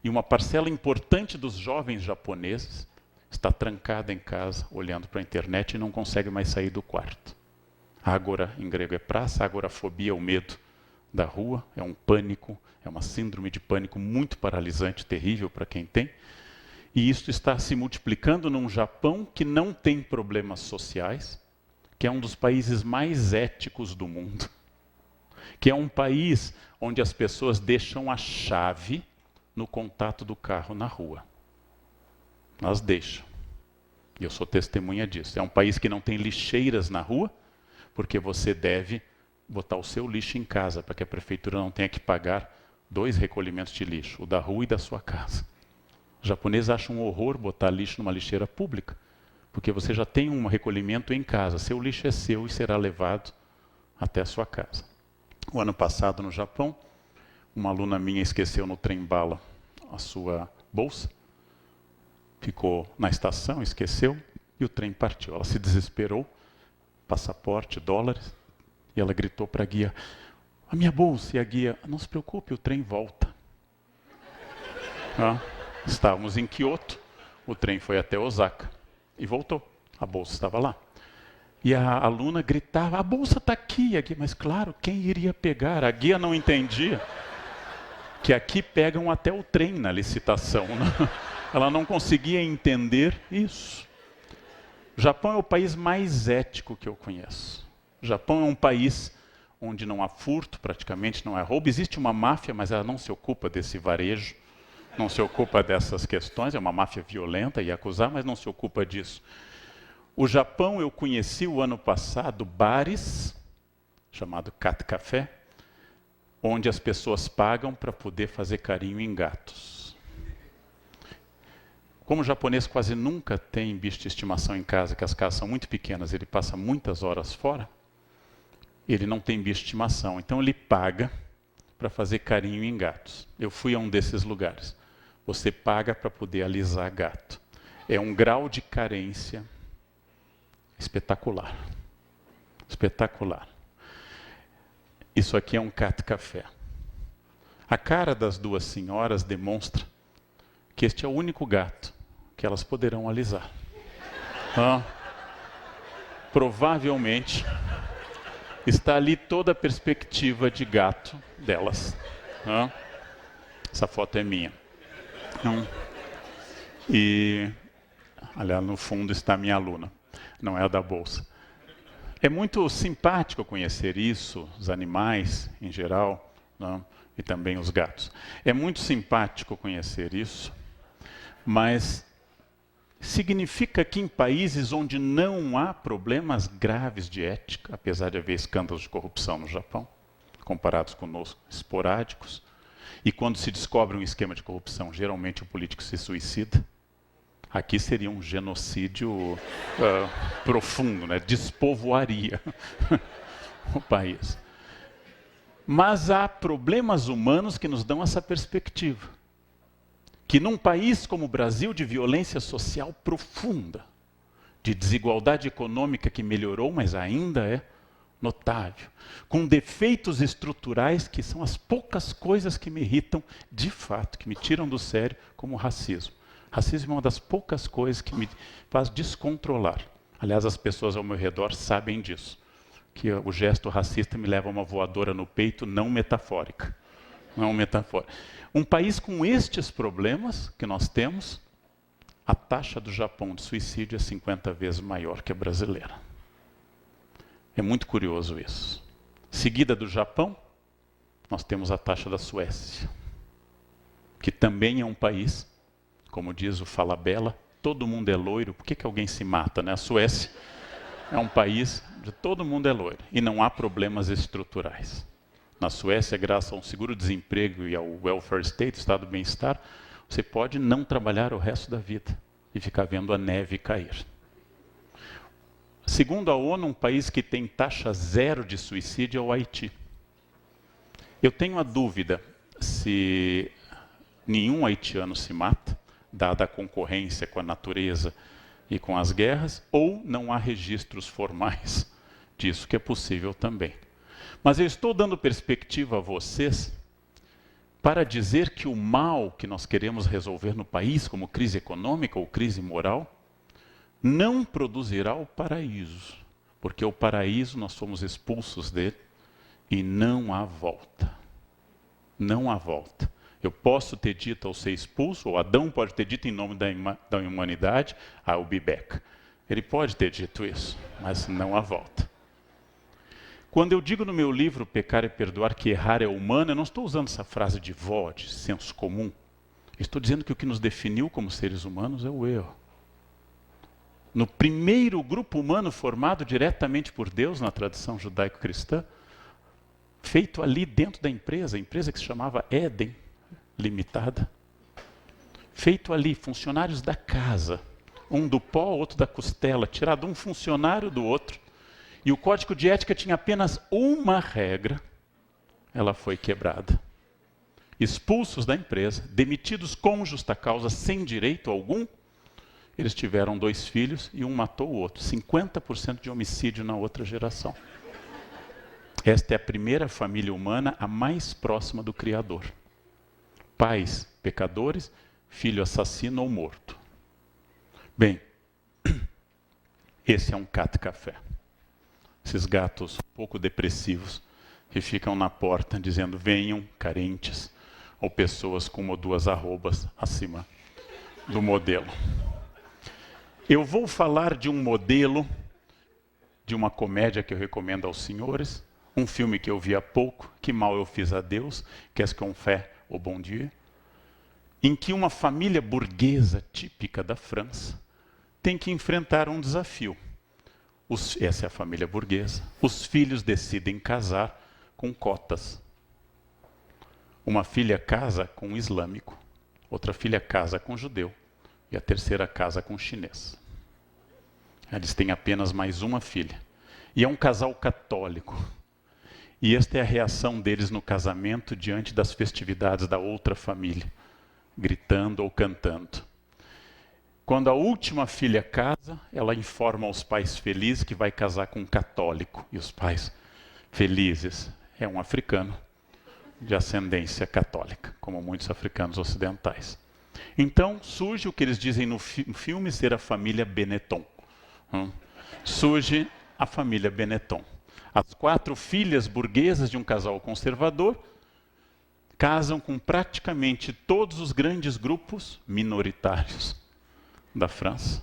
C: E uma parcela importante dos jovens japoneses está trancada em casa, olhando para a internet e não consegue mais sair do quarto. Agora, em grego, é praça, agorafobia é o medo da rua, é um pânico, é uma síndrome de pânico muito paralisante, terrível para quem tem. E isso está se multiplicando num Japão que não tem problemas sociais, que é um dos países mais éticos do mundo, que é um país onde as pessoas deixam a chave no contato do carro na rua. Elas deixam. E eu sou testemunha disso. É um país que não tem lixeiras na rua, porque você deve botar o seu lixo em casa, para que a prefeitura não tenha que pagar 2 recolhimentos de lixo, o da rua e da sua casa. Os japoneses acham um horror botar lixo numa lixeira pública, porque você já tem um recolhimento em casa. Seu lixo é seu e será levado até a sua casa. O ano passado, no Japão, uma aluna minha esqueceu no trem-bala a sua bolsa, ficou na estação, esqueceu, e o trem partiu. Ela se desesperou, passaporte, dólares, e ela gritou para a guia, a minha bolsa, e a guia, não se preocupe, o trem volta. Estávamos em Kyoto, o trem foi até Osaka, e voltou, a bolsa estava lá. E a aluna gritava, a bolsa está aqui, a guia, mas claro, quem iria pegar? A guia não entendia que aqui pegam até o trem na licitação, né? Ela não conseguia entender isso. O Japão é o país mais ético que eu conheço. O Japão é um país onde não há furto, praticamente não há roubo. Existe uma máfia, mas ela não se ocupa desse varejo, não se ocupa dessas questões. É uma máfia violenta e acusar, mas não se ocupa disso. O Japão eu conheci o ano passado bares, chamado Cat Café, onde as pessoas pagam para poder fazer carinho em gatos. Como o japonês quase nunca tem bicho de estimação em casa, que as casas são muito pequenas, ele passa muitas horas fora, ele não tem bicho de estimação. Então ele paga para fazer carinho em gatos. Eu fui a um desses lugares. Você paga para poder alisar gato. É um grau de carência espetacular. Espetacular. Isso aqui é um cat café. A cara das duas senhoras demonstra que este é o único gato que elas poderão alisar. Provavelmente está ali toda a perspectiva de gato delas. Essa foto é minha. E, aliás, no fundo está a minha aluna, não é a da bolsa. É muito simpático conhecer isso, os animais em geral, e também os gatos. É muito simpático conhecer isso, mas significa que em países onde não há problemas graves de ética, apesar de haver escândalos de corrupção no Japão, comparados conosco, esporádicos, e quando se descobre um esquema de corrupção, geralmente o político se suicida. Aqui seria um genocídio profundo, né? Despovoaria o país. Mas há problemas humanos que nos dão essa perspectiva. Que num país como o Brasil, de violência social profunda, de desigualdade econômica que melhorou, mas ainda é notável, com defeitos estruturais que são as poucas coisas que me irritam de fato, que me tiram do sério, como o racismo. Racismo é uma das poucas coisas que me faz descontrolar. Aliás, as pessoas ao meu redor sabem disso, que o gesto racista me leva a uma voadora no peito não metafórica. Não é uma metáfora. Um país com estes problemas que nós temos, a taxa do Japão de suicídio é 50 vezes maior que a brasileira. É muito curioso isso. Seguida do Japão, nós temos a taxa da Suécia, que também é um país, como diz o Falabella, todo mundo é loiro, por que alguém se mata, né? A Suécia é um país de todo mundo é loiro e não há problemas estruturais. Na Suécia, graças ao seguro-desemprego e ao welfare state, estado do bem-estar, você pode não trabalhar o resto da vida e ficar vendo a neve cair. Segundo a ONU, um país que tem taxa zero de suicídio é o Haiti. Eu tenho a dúvida se nenhum haitiano se mata, dada a concorrência com a natureza e com as guerras, ou não há registros formais disso, que é possível também. Mas eu estou dando perspectiva a vocês para dizer que o mal que nós queremos resolver no país, como crise econômica ou crise moral, não produzirá o paraíso, porque o paraíso nós fomos expulsos dele e não há volta. Não há volta. Eu posso ter dito ao ser expulso, ou Adão pode ter dito em nome da humanidade, I'll be back. Ele pode ter dito isso, mas não há volta. Quando eu digo no meu livro Pecar e Perdoar que errar é humano, eu não estou usando essa frase de vó, de senso comum. Estou dizendo que o que nos definiu como seres humanos é o erro. No primeiro grupo humano formado diretamente por Deus na tradição judaico-cristã, feito ali dentro da empresa, a empresa que se chamava Éden Limitada, feito ali, funcionários da casa, um do pó, outro da costela, tirado um funcionário do outro, e o código de ética tinha apenas uma regra, ela foi quebrada. Expulsos da empresa, demitidos com justa causa, sem direito algum, eles tiveram 2 filhos e um matou o outro. 50% de homicídio na outra geração. Esta é a primeira família humana, a mais próxima do Criador. Pais pecadores, filho assassino ou morto. Bem, esse é um café. Esses gatos um pouco depressivos que ficam na porta dizendo venham carentes ou pessoas com 1 ou 2 arrobas acima do modelo. Eu vou falar de um modelo de uma comédia que eu recomendo aos senhores, um filme que eu vi há pouco, Que Mal Eu Fiz a Deus, Qu'est-ce qu'on fait au bon Dieu, em que uma família burguesa típica da França tem que enfrentar um desafio. Essa é a família burguesa. Os filhos decidem casar com cotas. Uma filha casa com um islâmico, outra filha casa com um judeu e a terceira casa com um chinês. Eles têm apenas mais uma filha. E é um casal católico. E esta é a reação deles no casamento diante das festividades da outra família, gritando ou cantando. Quando a última filha casa, ela informa aos pais felizes que vai casar com um católico. E os pais felizes é um africano de ascendência católica, como muitos africanos ocidentais. Então surge o que eles dizem no filme ser a família Benetton. Surge a família Benetton. As 4 filhas burguesas de um casal conservador casam com praticamente todos os grandes grupos minoritários da França.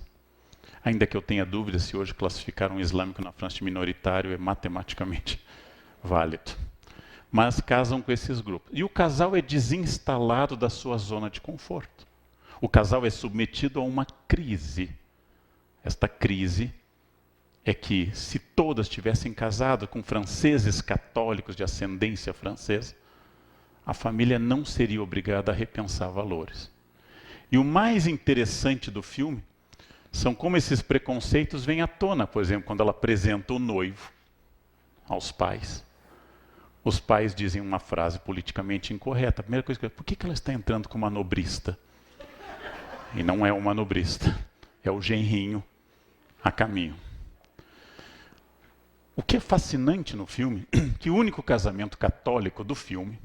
C: Ainda que eu tenha dúvida se hoje classificar um islâmico na França de minoritário é matematicamente válido. Mas casam com esses grupos. E o casal é desinstalado da sua zona de conforto. O casal é submetido a uma crise. Esta crise é que, se todas tivessem casado com franceses católicos de ascendência francesa, a família não seria obrigada a repensar valores. E o mais interessante do filme são como esses preconceitos vêm à tona, por exemplo, quando ela apresenta o noivo aos pais. Os pais dizem uma frase politicamente incorreta. A primeira coisa que por que ela está entrando com uma nobrista? E não é uma nobrista, é o genrinho a caminho. O que é fascinante no filme, que o único casamento católico do filme,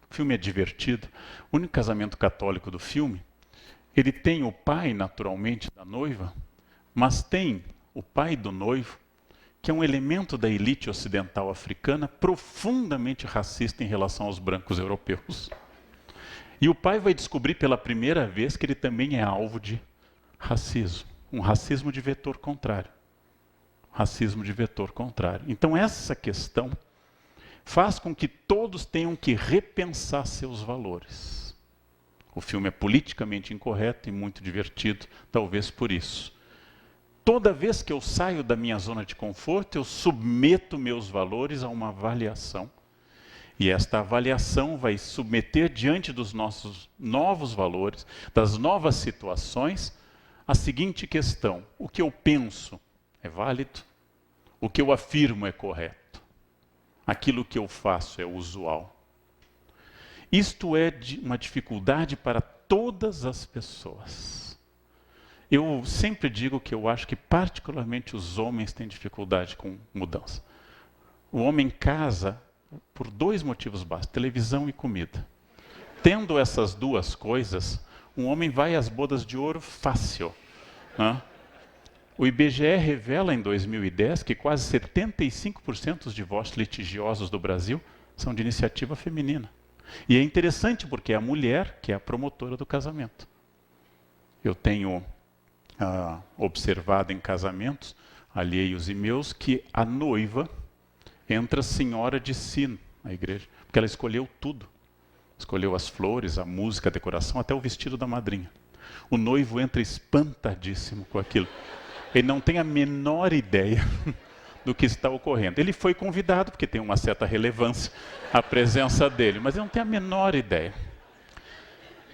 C: o filme é divertido, o único casamento católico do filme, ele tem o pai, naturalmente, da noiva, mas tem o pai do noivo, que é um elemento da elite ocidental africana profundamente racista em relação aos brancos europeus. E o pai vai descobrir pela primeira vez que ele também é alvo de racismo. Um racismo de vetor contrário. Racismo de vetor contrário. Então essa questão faz com que todos tenham que repensar seus valores. O filme é politicamente incorreto e muito divertido, talvez por isso. Toda vez que eu saio da minha zona de conforto, eu submeto meus valores a uma avaliação. E esta avaliação vai submeter diante dos nossos novos valores, das novas situações, a seguinte questão: o que eu penso é válido? O que eu afirmo é correto? Aquilo que eu faço é usual? Isto é uma dificuldade para todas as pessoas. Eu sempre digo que eu acho que particularmente os homens têm dificuldade com mudança. O homem casa por 2 motivos básicos: televisão e comida. Tendo essas 2 coisas, um homem vai às bodas de ouro fácil, né? O IBGE revela em 2010 que quase 75% dos divórcios litigiosos do Brasil são de iniciativa feminina. E é interessante porque é a mulher que é a promotora do casamento. Eu tenho observado em casamentos alheios e meus que a noiva entra senhora de si na igreja, porque ela escolheu tudo. Escolheu as flores, a música, a decoração, até o vestido da madrinha. O noivo entra espantadíssimo com aquilo. Ele não tem a menor ideia do que está ocorrendo. Ele foi convidado, porque tem uma certa relevância a presença dele, mas ele não tem a menor ideia.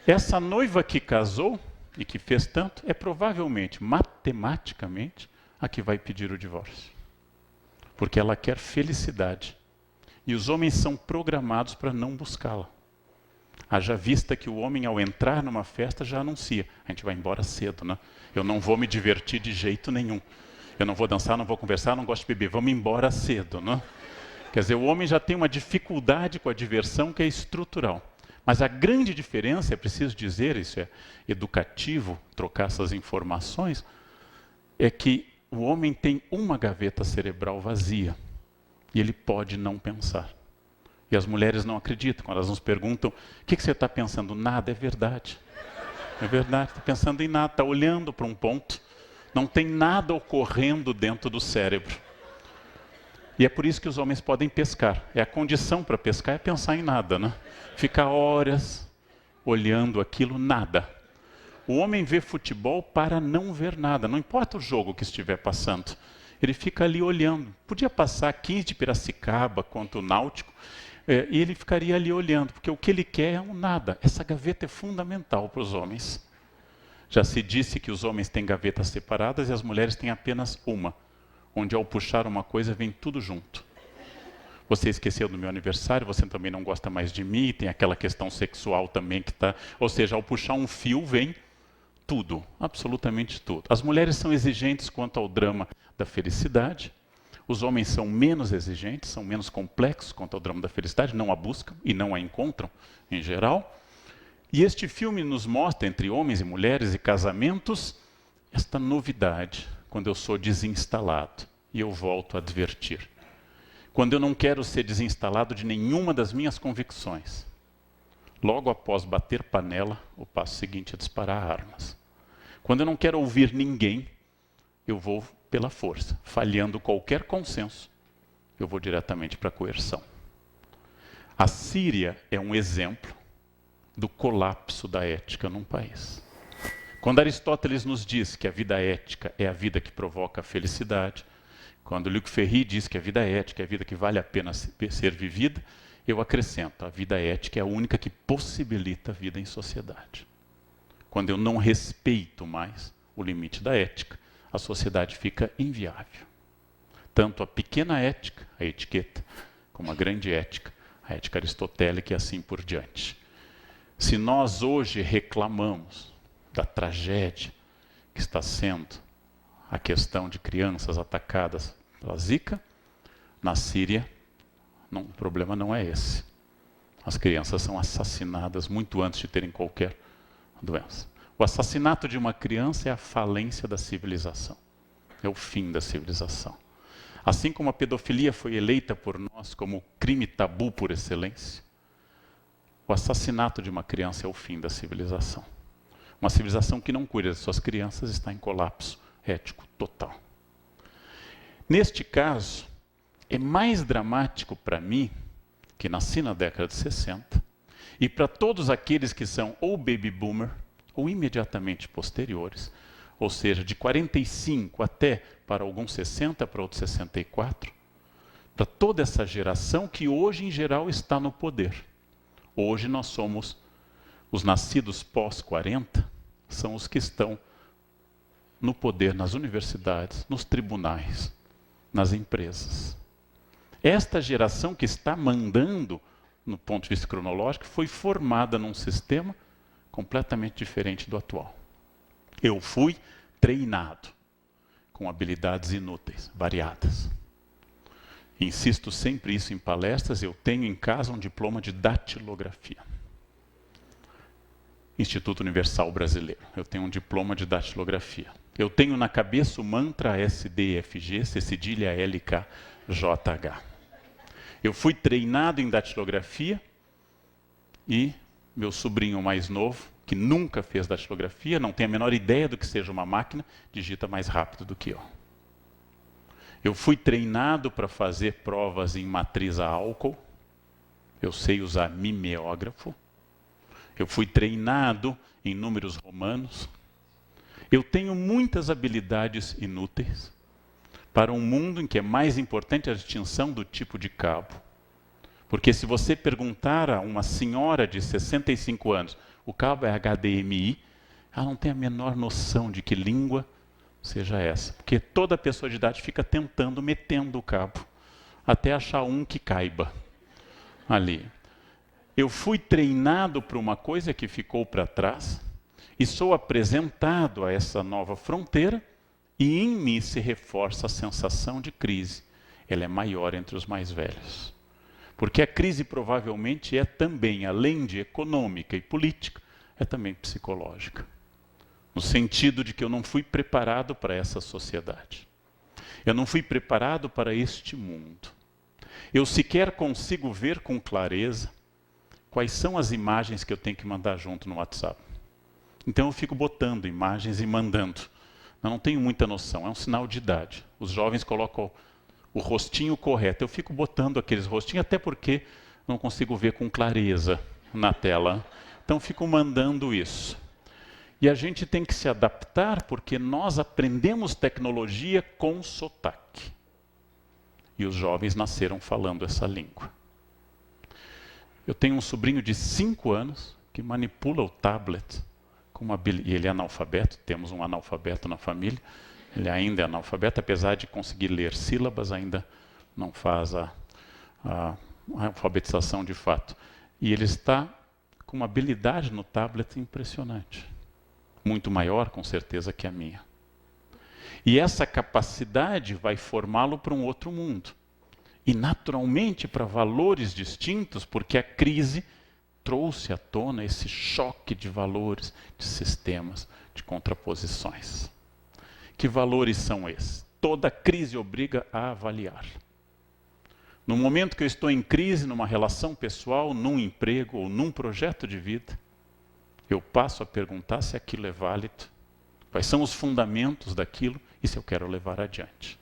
C: Essa noiva que casou e que fez tanto é provavelmente, matematicamente, a que vai pedir o divórcio. Porque ela quer felicidade. E os homens são programados para não buscá-la. Haja vista que o homem, ao entrar numa festa, já anuncia: a gente vai embora cedo, né? Eu não vou me divertir de jeito nenhum. Eu não vou dançar, não vou conversar, não gosto de beber. Vamos embora cedo, né? Quer dizer, o homem já tem uma dificuldade com a diversão que é estrutural. Mas a grande diferença, é preciso dizer, isso é educativo, trocar essas informações, é que o homem tem uma gaveta cerebral vazia e ele pode não pensar. E as mulheres não acreditam. Quando elas nos perguntam: o que você está pensando? Nada. É verdade. É verdade. Está pensando em nada. Está olhando para um ponto. Não tem nada ocorrendo dentro do cérebro. E é por isso que os homens podem pescar. É a condição para pescar é pensar em nada, né? Ficar horas olhando aquilo, nada. O homem vê futebol para não ver nada. Não importa o jogo que estiver passando. Ele fica ali olhando. Podia passar 15 de Piracicaba contra o Náutico, e ele ficaria ali olhando, porque o que ele quer é um nada. Essa gaveta é fundamental para os homens. Já se disse que os homens têm gavetas separadas e as mulheres têm apenas uma, onde ao puxar uma coisa vem tudo junto. Você esqueceu do meu aniversário, você também não gosta mais de mim, tem aquela questão sexual também que está... Ou seja, ao puxar um fio vem tudo, absolutamente tudo. As mulheres são exigentes quanto ao drama da felicidade. Os homens são menos exigentes, são menos complexos quanto ao drama da felicidade, não a buscam e não a encontram em geral. E este filme nos mostra, entre homens e mulheres e casamentos, esta novidade, quando eu sou desinstalado e eu volto a advertir. Quando eu não quero ser desinstalado de nenhuma das minhas convicções. Logo após bater panela, o passo seguinte é disparar armas. Quando eu não quero ouvir ninguém, eu vou pela força. Falhando qualquer consenso, eu vou diretamente para a coerção. A Síria é um exemplo do colapso da ética num país. Quando Aristóteles nos diz que a vida ética é a vida que provoca a felicidade, quando Luc Ferry diz que a vida ética é a vida que vale a pena ser vivida, eu acrescento: a vida ética é a única que possibilita a vida em sociedade. Quando eu não respeito mais o limite da ética, a sociedade fica inviável. Tanto a pequena ética, a etiqueta, como a grande ética, a ética aristotélica e assim por diante. Se nós hoje reclamamos da tragédia que está sendo a questão de crianças atacadas pela Zika, na Síria, o problema não é esse. As crianças são assassinadas muito antes de terem qualquer doença. O assassinato de uma criança é a falência da civilização. É o fim da civilização. Assim como a pedofilia foi eleita por nós como crime tabu por excelência, o assassinato de uma criança é o fim da civilização. Uma civilização que não cuida de suas crianças está em colapso ético total. Neste caso, é mais dramático para mim, que nasci na década de 60, e para todos aqueles que são ou baby boomer, ou imediatamente posteriores, ou seja, de 45 até, para alguns 60, para outros 64, para toda essa geração que hoje, em geral, está no poder. Hoje nós somos, os nascidos pós-40, são os que estão no poder nas universidades, nos tribunais, nas empresas. Esta geração que está mandando, no ponto de vista cronológico, foi formada num sistema completamente diferente do atual. Eu fui treinado com habilidades inúteis, variadas. Insisto sempre isso em palestras, eu tenho em casa um diploma de datilografia. Instituto Universal Brasileiro, eu tenho um diploma de datilografia. Eu tenho na cabeça o mantra SDFG, C cedilha LKJH. Eu fui treinado em datilografia e meu sobrinho mais novo, que nunca fez datilografia, não tem a menor ideia do que seja uma máquina, digita mais rápido do que eu. Eu fui treinado para fazer provas em matriz a álcool. Eu sei usar mimeógrafo. Eu fui treinado em números romanos. Eu tenho muitas habilidades inúteis para um mundo em que é mais importante a distinção do tipo de cabo. Porque se você perguntar a uma senhora de 65 anos, o cabo é HDMI, ela não tem a menor noção de que língua seja essa. Porque toda pessoa de idade fica tentando, metendo o cabo, até achar um que caiba ali. Eu fui treinado para uma coisa que ficou para trás e sou apresentado a essa nova fronteira e em mim se reforça a sensação de crise. Ela é maior entre os mais velhos. Porque a crise provavelmente é também, além de econômica e política, é também psicológica. No sentido de que eu não fui preparado para essa sociedade. Eu não fui preparado para este mundo. Eu sequer consigo ver com clareza quais são as imagens que eu tenho que mandar junto no WhatsApp. Então eu fico botando imagens e mandando. Eu não tenho muita noção, é um sinal de idade. Os jovens colocam o rostinho correto. Eu fico botando aqueles rostinhos, até porque não consigo ver com clareza na tela. Então fico mandando isso. E a gente tem que se adaptar porque nós aprendemos tecnologia com sotaque. E os jovens nasceram falando essa língua. Eu tenho um sobrinho de 5 anos que manipula o tablet com uma habilidade. E ele é analfabeto, temos um analfabeto na família. Ele ainda é analfabeto, apesar de conseguir ler sílabas, ainda não faz a alfabetização de fato. E ele está com uma habilidade no tablet impressionante. Muito maior, com certeza, que a minha. E essa capacidade vai formá-lo para um outro mundo. E, naturalmente, para valores distintos, porque a crise trouxe à tona esse choque de valores, de sistemas, de contraposições. Que valores são esses? Toda crise obriga a avaliar. No momento que eu estou em crise, numa relação pessoal, num emprego ou num projeto de vida, eu passo a perguntar se aquilo é válido, quais são os fundamentos daquilo e se eu quero levar adiante.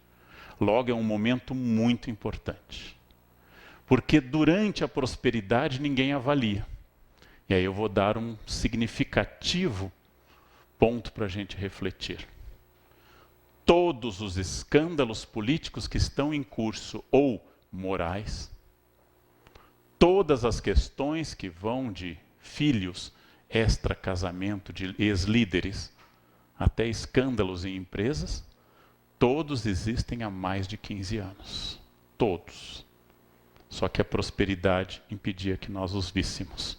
C: Logo, é um momento muito importante. Porque durante a prosperidade ninguém avalia. E aí eu vou dar um significativo ponto para a gente refletir. Todos os escândalos políticos que estão em curso ou morais, todas as questões que vão de filhos, extra-casamento de ex-líderes, até escândalos em empresas, todos existem há mais de 15 anos. Todos. Só que a prosperidade impedia que nós os víssemos.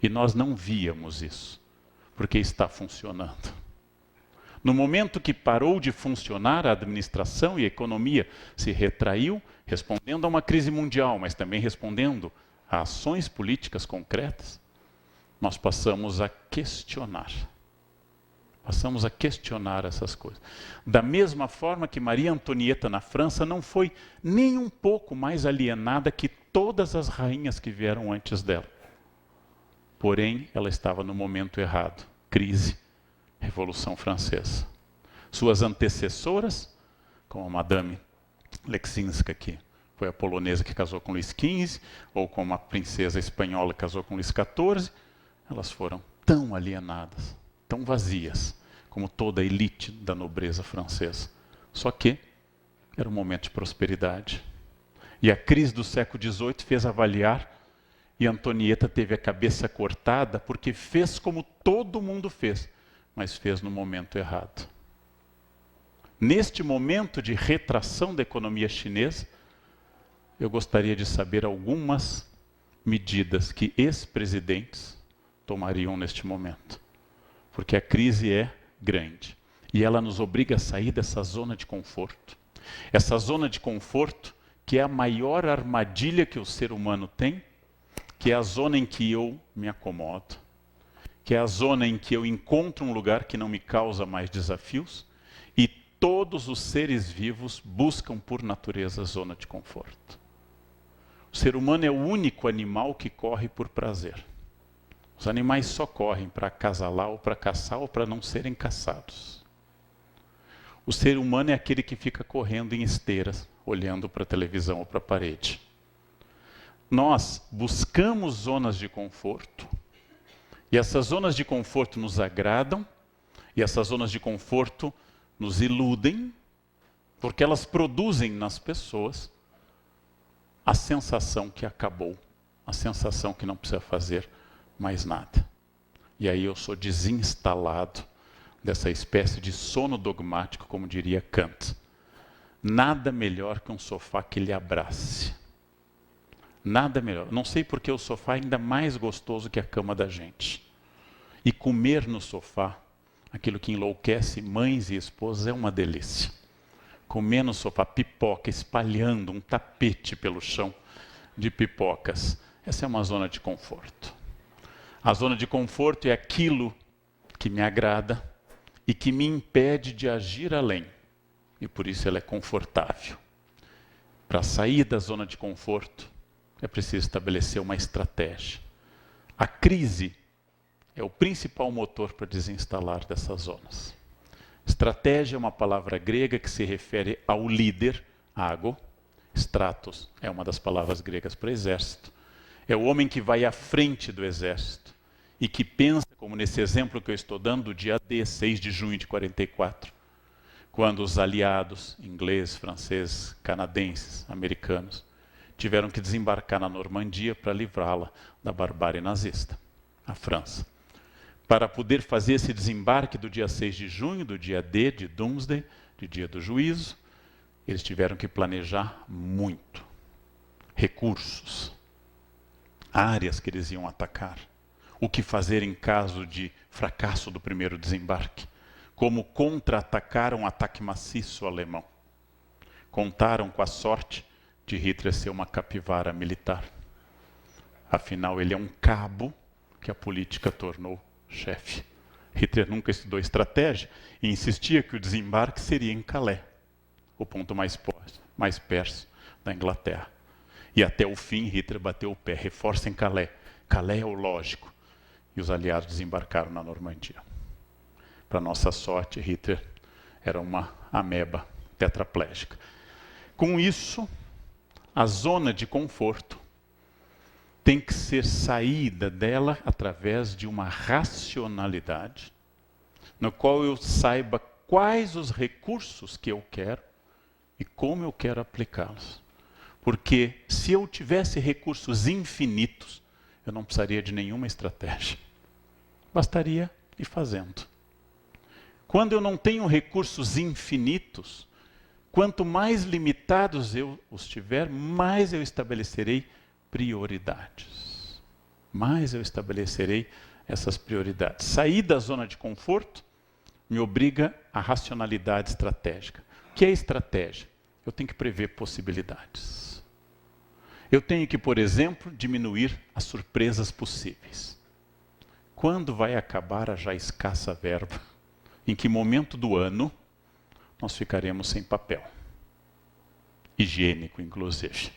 C: E nós não víamos isso, porque está funcionando. No momento que parou de funcionar, a administração e a economia se retraiu, respondendo a uma crise mundial, mas também respondendo a ações políticas concretas, nós passamos a questionar. Passamos a questionar essas coisas. Da mesma forma que Maria Antonieta na França não foi nem um pouco mais alienada que todas as rainhas que vieram antes dela. Porém, ela estava no momento errado. Crise, Revolução Francesa. Suas antecessoras, como a Madame Leszczyńska, que foi a polonesa que casou com Luís XV, ou como a princesa espanhola que casou com Luís XIV, elas foram tão alienadas, tão vazias, como toda a elite da nobreza francesa. Só que era um momento de prosperidade. E a crise do século XVIII fez avaliar, e Antonieta teve a cabeça cortada porque fez como todo mundo fez, mas fez no momento errado. Neste momento de retração da economia chinesa, eu gostaria de saber algumas medidas que ex-presidentes tomariam neste momento. Porque a crise é grande. E ela nos obriga a sair dessa zona de conforto. Essa zona de conforto que é a maior armadilha que o ser humano tem, que é a zona em que eu me acomodo, que é a zona em que eu encontro um lugar que não me causa mais desafios, e todos os seres vivos buscam por natureza a zona de conforto. O ser humano é o único animal que corre por prazer. Os animais só correm para acasalar ou para caçar ou para não serem caçados. O ser humano é aquele que fica correndo em esteiras, olhando para a televisão ou para a parede. Nós buscamos zonas de conforto, e essas zonas de conforto nos agradam, e essas zonas de conforto nos iludem, porque elas produzem nas pessoas a sensação que acabou, a sensação que não precisa fazer mais nada. E aí eu sou desinstalado dessa espécie de sono dogmático, como diria Kant. Nada melhor que um sofá que lhe abrace. Nada melhor. Não sei porque o sofá é ainda mais gostoso que a cama da gente. E comer no sofá, aquilo que enlouquece mães e esposas, é uma delícia. Comer no sofá, pipoca, espalhando um tapete pelo chão de pipocas. Essa é uma zona de conforto. A zona de conforto é aquilo que me agrada e que me impede de agir além. E por isso ela é confortável. Para sair da zona de conforto, é preciso estabelecer uma estratégia. A crise é o principal motor para desinstalar dessas zonas. Estratégia é uma palavra grega que se refere ao líder, ago. Stratos é uma das palavras gregas para exército. É o homem que vai à frente do exército e que pensa, como nesse exemplo que eu estou dando, do dia D, 6 de junho de 44, quando os aliados, ingleses, franceses, canadenses, americanos, tiveram que desembarcar na Normandia para livrá-la da barbárie nazista, a França. Para poder fazer esse desembarque do dia 6 de junho, do dia D, de Doomsday, de dia do juízo, eles tiveram que planejar muito. Recursos, áreas que eles iam atacar, o que fazer em caso de fracasso do primeiro desembarque, como contra-atacar um ataque maciço alemão. Contaram com a sorte de Hitler ser uma capivara militar. Afinal, ele é um cabo que a política tornou chefe. Hitler nunca estudou estratégia e insistia que o desembarque seria em Calais, o ponto mais perto da Inglaterra. E até o fim, Hitler bateu o pé, reforça em Calais. Calais é o lógico. E os aliados desembarcaram na Normandia. Para nossa sorte, Hitler era uma ameba tetraplégica. Com isso, a zona de conforto tem que ser saída dela através de uma racionalidade, no qual eu saiba quais os recursos que eu quero e como eu quero aplicá-los. Porque se eu tivesse recursos infinitos, eu não precisaria de nenhuma estratégia. Bastaria ir fazendo. Quando eu não tenho recursos infinitos, quanto mais limitados eu os tiver, mais eu estabelecerei prioridades. Mais eu estabelecerei essas prioridades. Sair da zona de conforto me obriga à racionalidade estratégica. O que é estratégia? Eu tenho que prever possibilidades. Eu tenho que, por exemplo, diminuir as surpresas possíveis. Quando vai acabar a já escassa verba em que momento do ano nós ficaremos sem papel. Higiênico, inclusive.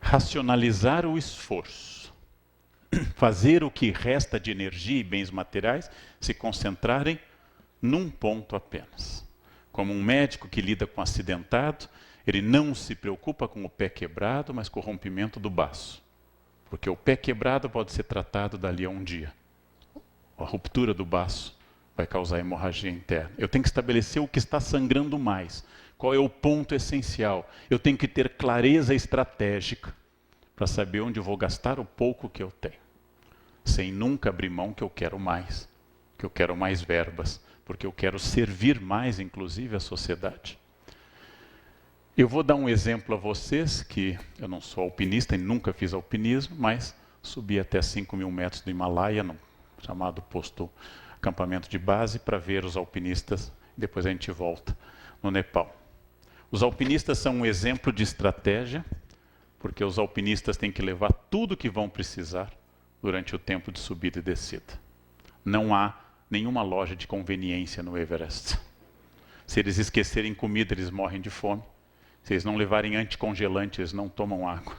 C: Racionalizar o esforço. Fazer o que resta de energia e bens materiais se concentrarem num ponto apenas. Como um médico que lida com acidentado, ele não se preocupa com o pé quebrado, mas com o rompimento do baço. Porque o pé quebrado pode ser tratado dali a um dia. A ruptura do baço vai causar hemorragia interna. Eu tenho que estabelecer o que está sangrando mais. Qual é o ponto essencial? Eu tenho que ter clareza estratégica para saber onde eu vou gastar o pouco que eu tenho. Sem nunca abrir mão que eu quero mais. Que eu quero mais verbas. Porque eu quero servir mais, inclusive, à sociedade. Eu vou dar um exemplo a vocês, que eu não sou alpinista e nunca fiz alpinismo, mas subi até 5.000 metros do Himalaia, no chamado posto acampamento de base, para ver os alpinistas. Depois a gente volta no Nepal. Os alpinistas são um exemplo de estratégia, porque os alpinistas têm que levar tudo que vão precisar durante o tempo de subida e descida. Não há nenhuma loja de conveniência no Everest. Se eles esquecerem comida, eles morrem de fome. Se eles não levarem anticongelante, eles não tomam água.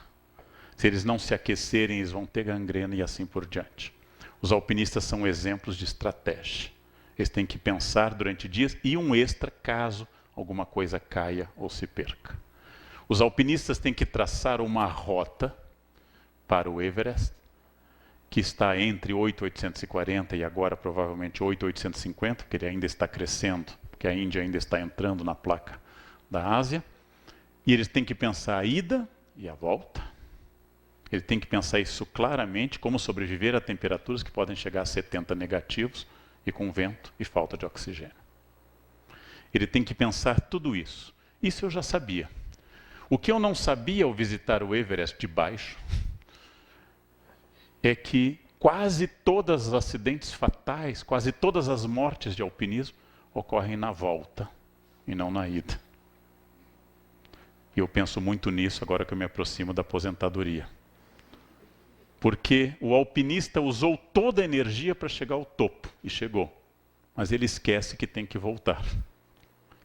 C: Se eles não se aquecerem, eles vão ter gangrena e assim por diante. Os alpinistas são exemplos de estratégia. Eles têm que pensar durante dias e um extra caso alguma coisa caia ou se perca. Os alpinistas têm que traçar uma rota para o Everest, que está entre 8.840 e agora provavelmente 8.850, porque ele ainda está crescendo, porque a Índia ainda está entrando na placa da Ásia. E eles têm que pensar a ida e a volta. Ele tem que pensar isso claramente, como sobreviver a temperaturas que podem chegar a 70 negativos e com vento e falta de oxigênio. Ele tem que pensar tudo isso. Isso eu já sabia. O que eu não sabia ao visitar o Everest de baixo é que quase todos os acidentes fatais, quase todas as mortes de alpinismo ocorrem na volta e não na ida. E eu penso muito nisso agora que eu me aproximo da aposentadoria. Porque o alpinista usou toda a energia para chegar ao topo, e chegou. Mas ele esquece que tem que voltar.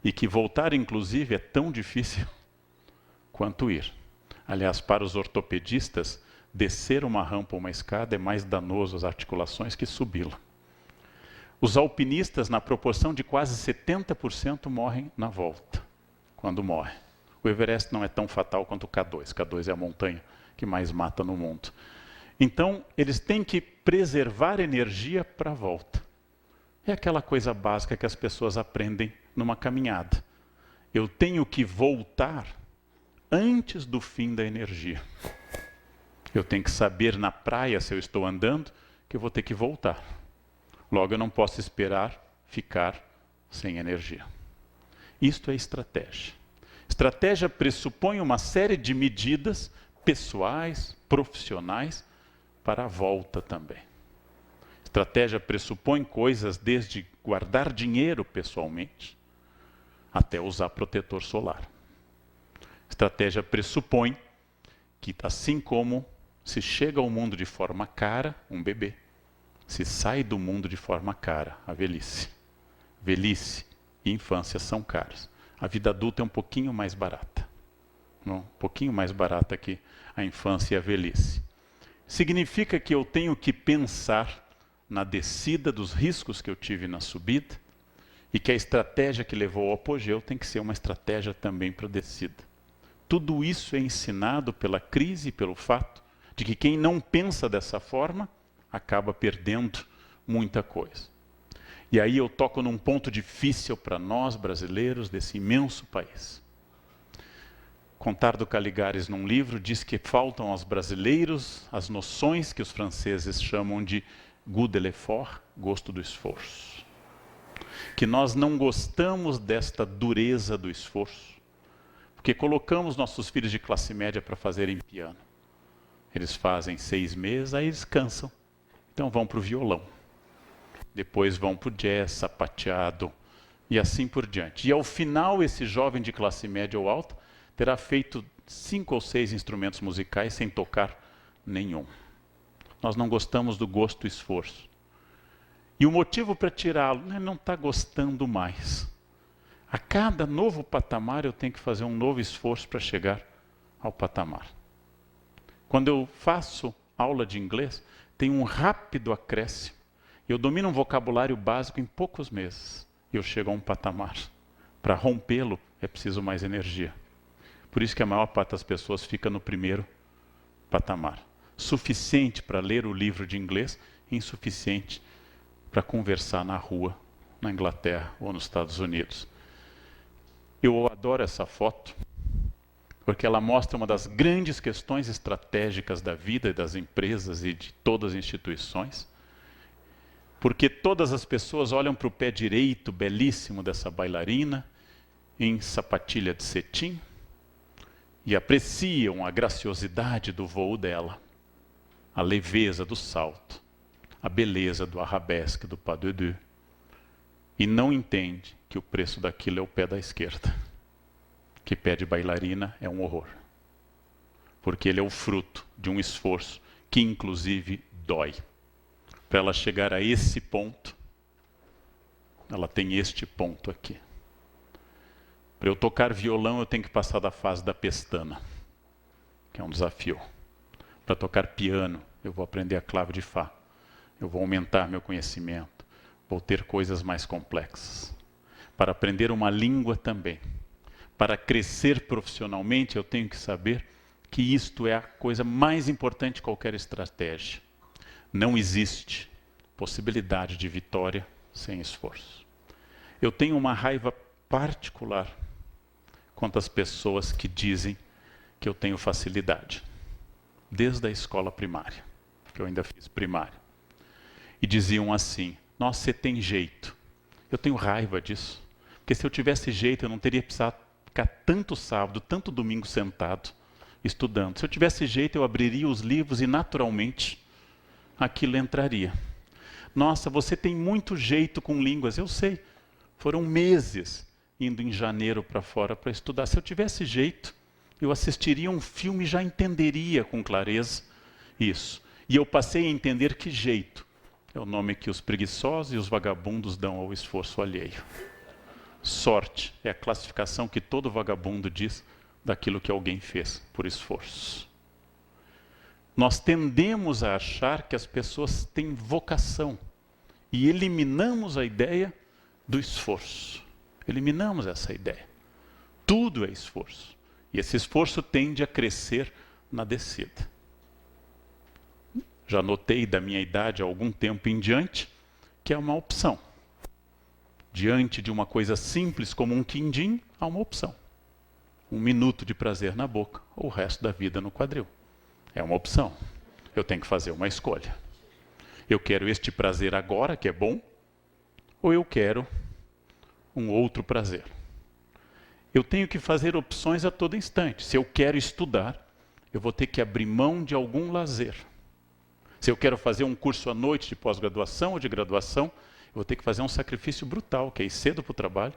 C: E que voltar, inclusive, é tão difícil quanto ir. Aliás, para os ortopedistas, descer uma rampa ou uma escada é mais danoso às articulações que subi-la. Os alpinistas, na proporção de quase 70%, morrem na volta, quando morrem. O Everest não é tão fatal quanto o K2. K2 é a montanha que mais mata no mundo. Então, eles têm que preservar energia para a volta. É aquela coisa básica que as pessoas aprendem numa caminhada. Eu tenho que voltar antes do fim da energia. Eu tenho que saber na praia, se eu estou andando, que eu vou ter que voltar. Logo, eu não posso esperar ficar sem energia. Isto é estratégia. Estratégia pressupõe uma série de medidas pessoais, profissionais, para a volta também. Estratégia pressupõe coisas desde guardar dinheiro pessoalmente, até usar protetor solar. Estratégia pressupõe que, assim como se chega ao mundo de forma cara, um bebê, se sai do mundo de forma cara, a velhice. Velhice e infância são caros. A vida adulta é um pouquinho mais barata. Um pouquinho mais barata que a infância e a velhice. Significa que eu tenho que pensar na descida dos riscos que eu tive na subida e que a estratégia que levou ao apogeu tem que ser uma estratégia também para a descida. Tudo isso é ensinado pela crise e pelo fato de que quem não pensa dessa forma acaba perdendo muita coisa. E aí eu toco num ponto difícil para nós brasileiros desse imenso país. Contardo Caligares, num livro, diz que faltam aos brasileiros as noções que os franceses chamam de goût de l'effort, gosto do esforço. Que nós não gostamos desta dureza do esforço, porque colocamos nossos filhos de classe média para fazerem piano. Eles fazem 6 meses, aí eles cansam. Então vão para o violão. Depois vão para o jazz, sapateado, e assim por diante. E ao final, esse jovem de classe média ou alta terá feito 5 ou 6 instrumentos musicais sem tocar nenhum. Nós não gostamos do gosto e esforço. E o motivo para tirá-lo, ele não está gostando mais. A cada novo patamar eu tenho que fazer um novo esforço para chegar ao patamar. Quando eu faço aula de inglês, tem um rápido acréscimo. Eu domino um vocabulário básico em poucos meses. E eu chego a um patamar. Para rompê-lo, é preciso mais energia. Por isso que a maior parte das pessoas fica no primeiro patamar. Suficiente para ler o livro de inglês, insuficiente para conversar na rua, na Inglaterra ou nos Estados Unidos. Eu adoro essa foto, porque ela mostra uma das grandes questões estratégicas da vida e das empresas e de todas as instituições. Porque todas as pessoas olham para o pé direito, belíssimo dessa bailarina, em sapatilha de cetim, e apreciam a graciosidade do voo dela, a leveza do salto, a beleza do arabesque, do pas de deux, e não entende que o preço daquilo é o pé da esquerda, que pé de bailarina é um horror, porque ele é o fruto de um esforço que inclusive dói. Para ela chegar a esse ponto, ela tem este ponto aqui. Para eu tocar violão, eu tenho que passar da fase da pestana, que é um desafio. Para tocar piano, eu vou aprender a clave de Fá. Eu vou aumentar meu conhecimento, vou ter coisas mais complexas. Para aprender uma língua também. Para crescer profissionalmente, eu tenho que saber que isto é a coisa mais importante de qualquer estratégia. Não existe possibilidade de vitória sem esforço. Eu tenho uma raiva particular quanto às pessoas que dizem que eu tenho facilidade. Desde a escola primária, que eu ainda fiz primária. E diziam assim, nossa, você tem jeito. Eu tenho raiva disso. Porque se eu tivesse jeito, eu não teria precisado ficar tanto sábado, tanto domingo sentado, estudando. Se eu tivesse jeito, eu abriria os livros e naturalmente aquilo entraria. Nossa, você tem muito jeito com línguas. Eu sei. Foram meses indo em janeiro para fora para estudar. Se eu tivesse jeito, eu assistiria um filme e já entenderia com clareza isso. E eu passei a entender que jeito é o nome que os preguiçosos e os vagabundos dão ao esforço alheio. Sorte é a classificação que todo vagabundo diz daquilo que alguém fez por esforço. Nós tendemos a achar que as pessoas têm vocação e eliminamos a ideia do esforço. Eliminamos essa ideia. Tudo é esforço. E esse esforço tende a crescer na descida. Já notei da minha idade há algum tempo em diante que é uma opção. Diante de uma coisa simples como um quindim, há uma opção. 1 minuto de prazer na boca ou o resto da vida no quadril. É uma opção. Eu tenho que fazer uma escolha. Eu quero este prazer agora, que é bom, ou eu quero um outro prazer. Eu tenho que fazer opções a todo instante. Se eu quero estudar, eu vou ter que abrir mão de algum lazer. Se eu quero fazer um curso à noite de pós-graduação ou de graduação, eu vou ter que fazer um sacrifício brutal, que é ir cedo para o trabalho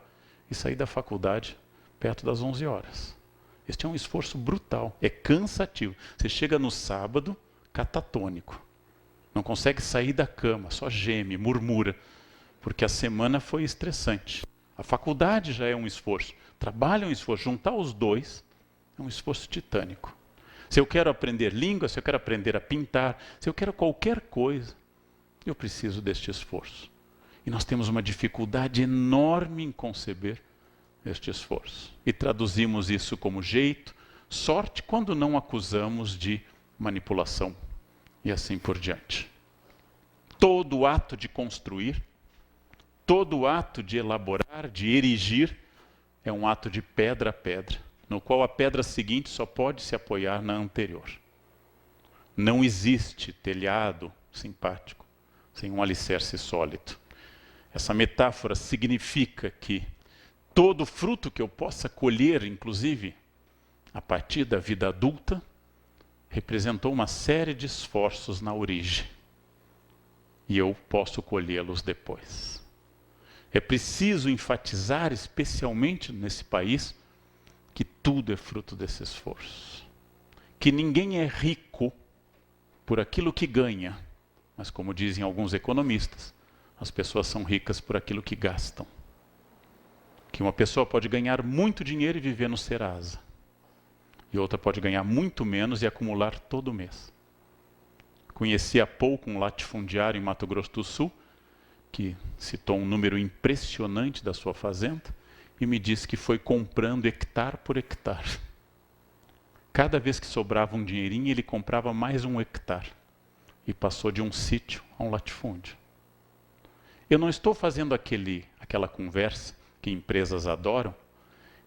C: e sair da faculdade perto das 11 horas. Este é um esforço brutal, é cansativo. Você chega no sábado, catatônico. Não consegue sair da cama, só geme, murmura, porque a semana foi estressante. A faculdade já é um esforço, trabalho é um esforço, juntar os dois é um esforço titânico. Se eu quero aprender língua, se eu quero aprender a pintar, se eu quero qualquer coisa, eu preciso deste esforço. E nós temos uma dificuldade enorme em conceber este esforço. E traduzimos isso como jeito, sorte, quando não acusamos de manipulação e assim por diante. Todo ato de construir, todo ato de elaborar, de erigir, é um ato de pedra a pedra, no qual a pedra seguinte só pode se apoiar na anterior. Não existe telhado simpático sem um alicerce sólido. Essa metáfora significa que todo fruto que eu possa colher, inclusive a partir da vida adulta, representou uma série de esforços na origem. E eu posso colhê-los depois. É preciso enfatizar, especialmente nesse país, que tudo é fruto desse esforço. Que ninguém é rico por aquilo que ganha, mas como dizem alguns economistas, As pessoas são ricas por aquilo que gastam. Que uma pessoa pode ganhar muito dinheiro e viver no Serasa. E outra pode ganhar muito menos e acumular todo mês. Conheci há pouco um latifundiário em Mato Grosso do Sul, que citou um número impressionante da sua fazenda, e me disse que foi comprando hectare por hectare. Cada vez que sobrava um dinheirinho, ele comprava mais um hectare. E passou de um sítio a um latifúndio. Eu não estou fazendo aquela conversa que empresas adoram,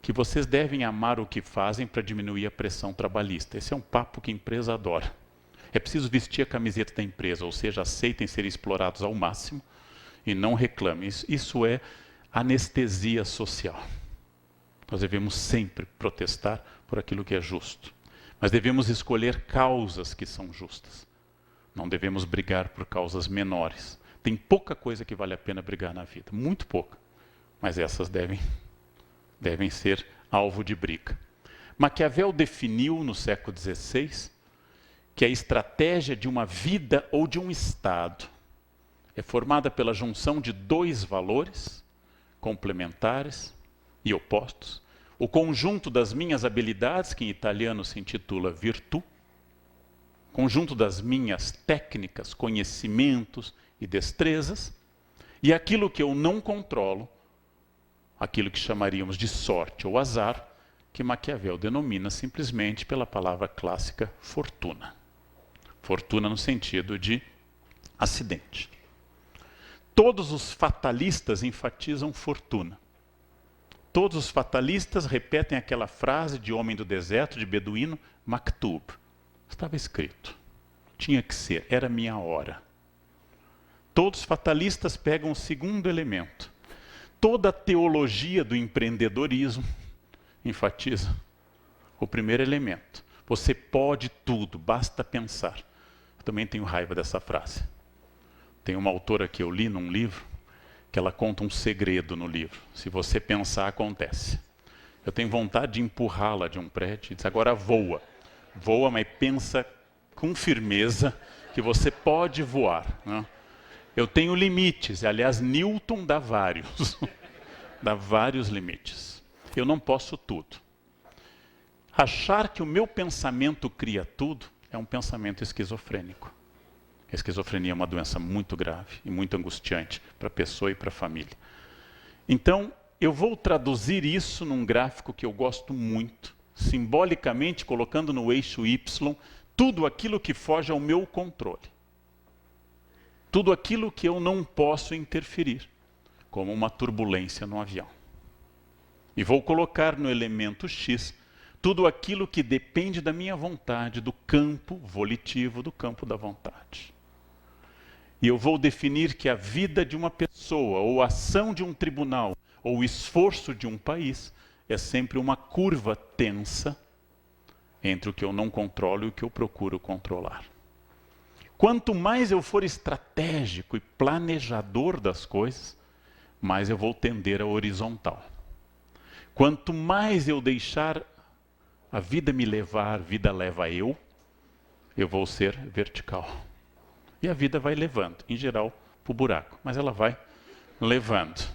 C: que vocês devem amar o que fazem para diminuir a pressão trabalhista. Esse é um papo que a empresa adora. É preciso vestir a camiseta da empresa, ou seja, aceitem ser explorados ao máximo e não reclamem. Isso é anestesia social. Nós devemos sempre protestar por aquilo que é justo. Mas devemos escolher causas que são justas. Não devemos brigar por causas menores. Tem pouca coisa que vale a pena brigar na vida, muito pouca. Mas essas devem ser alvo de briga. Maquiavel definiu no século XVI que a estratégia de uma vida ou de um Estado é formada pela junção de dois valores complementares e opostos. O conjunto das minhas habilidades, que em italiano se intitula virtù, conjunto das minhas técnicas, conhecimentos e destrezas, e aquilo que eu não controlo, aquilo que chamaríamos de sorte ou azar, que Maquiavel denomina simplesmente pela palavra clássica fortuna. Fortuna no sentido de acidente. Todos os fatalistas enfatizam fortuna. Todos os fatalistas repetem aquela frase de homem do deserto, de beduíno, maktub. Estava escrito. Tinha que ser, era minha hora. Todos os fatalistas pegam o segundo elemento. Toda a teologia do empreendedorismo enfatiza o primeiro elemento. Você pode tudo, basta pensar. Eu também tenho raiva dessa frase. Tem uma autora que eu li num livro, que ela conta um segredo no livro. Se você pensar, acontece. Eu tenho vontade de empurrá-la de um prédio e dizer, agora voa. Voa, mas pensa com firmeza que você pode voar, né? Eu tenho limites, aliás, Newton dá vários. Dá vários limites. Eu não posso tudo. Achar que o meu pensamento cria tudo é um pensamento esquizofrênico. A esquizofrenia é uma doença muito grave e muito angustiante para a pessoa e para a família. Então, eu vou traduzir isso num gráfico que eu gosto muito, simbolicamente colocando no eixo Y tudo aquilo que foge ao meu controle. Tudo aquilo que eu não posso interferir, como uma turbulência no avião. E vou colocar no elemento X tudo aquilo que depende da minha vontade, do campo volitivo, do campo da vontade. E eu vou definir que a vida de uma pessoa, ou a ação de um tribunal, ou o esforço de um país, é sempre uma curva tensa entre o que eu não controlo e o que eu procuro controlar. Quanto mais eu for estratégico e planejador das coisas, mais eu vou tender à horizontal. Quanto mais eu deixar a vida me levar, a vida leva eu vou ser vertical. E a vida vai levando, em geral, para o buraco, mas ela vai levando.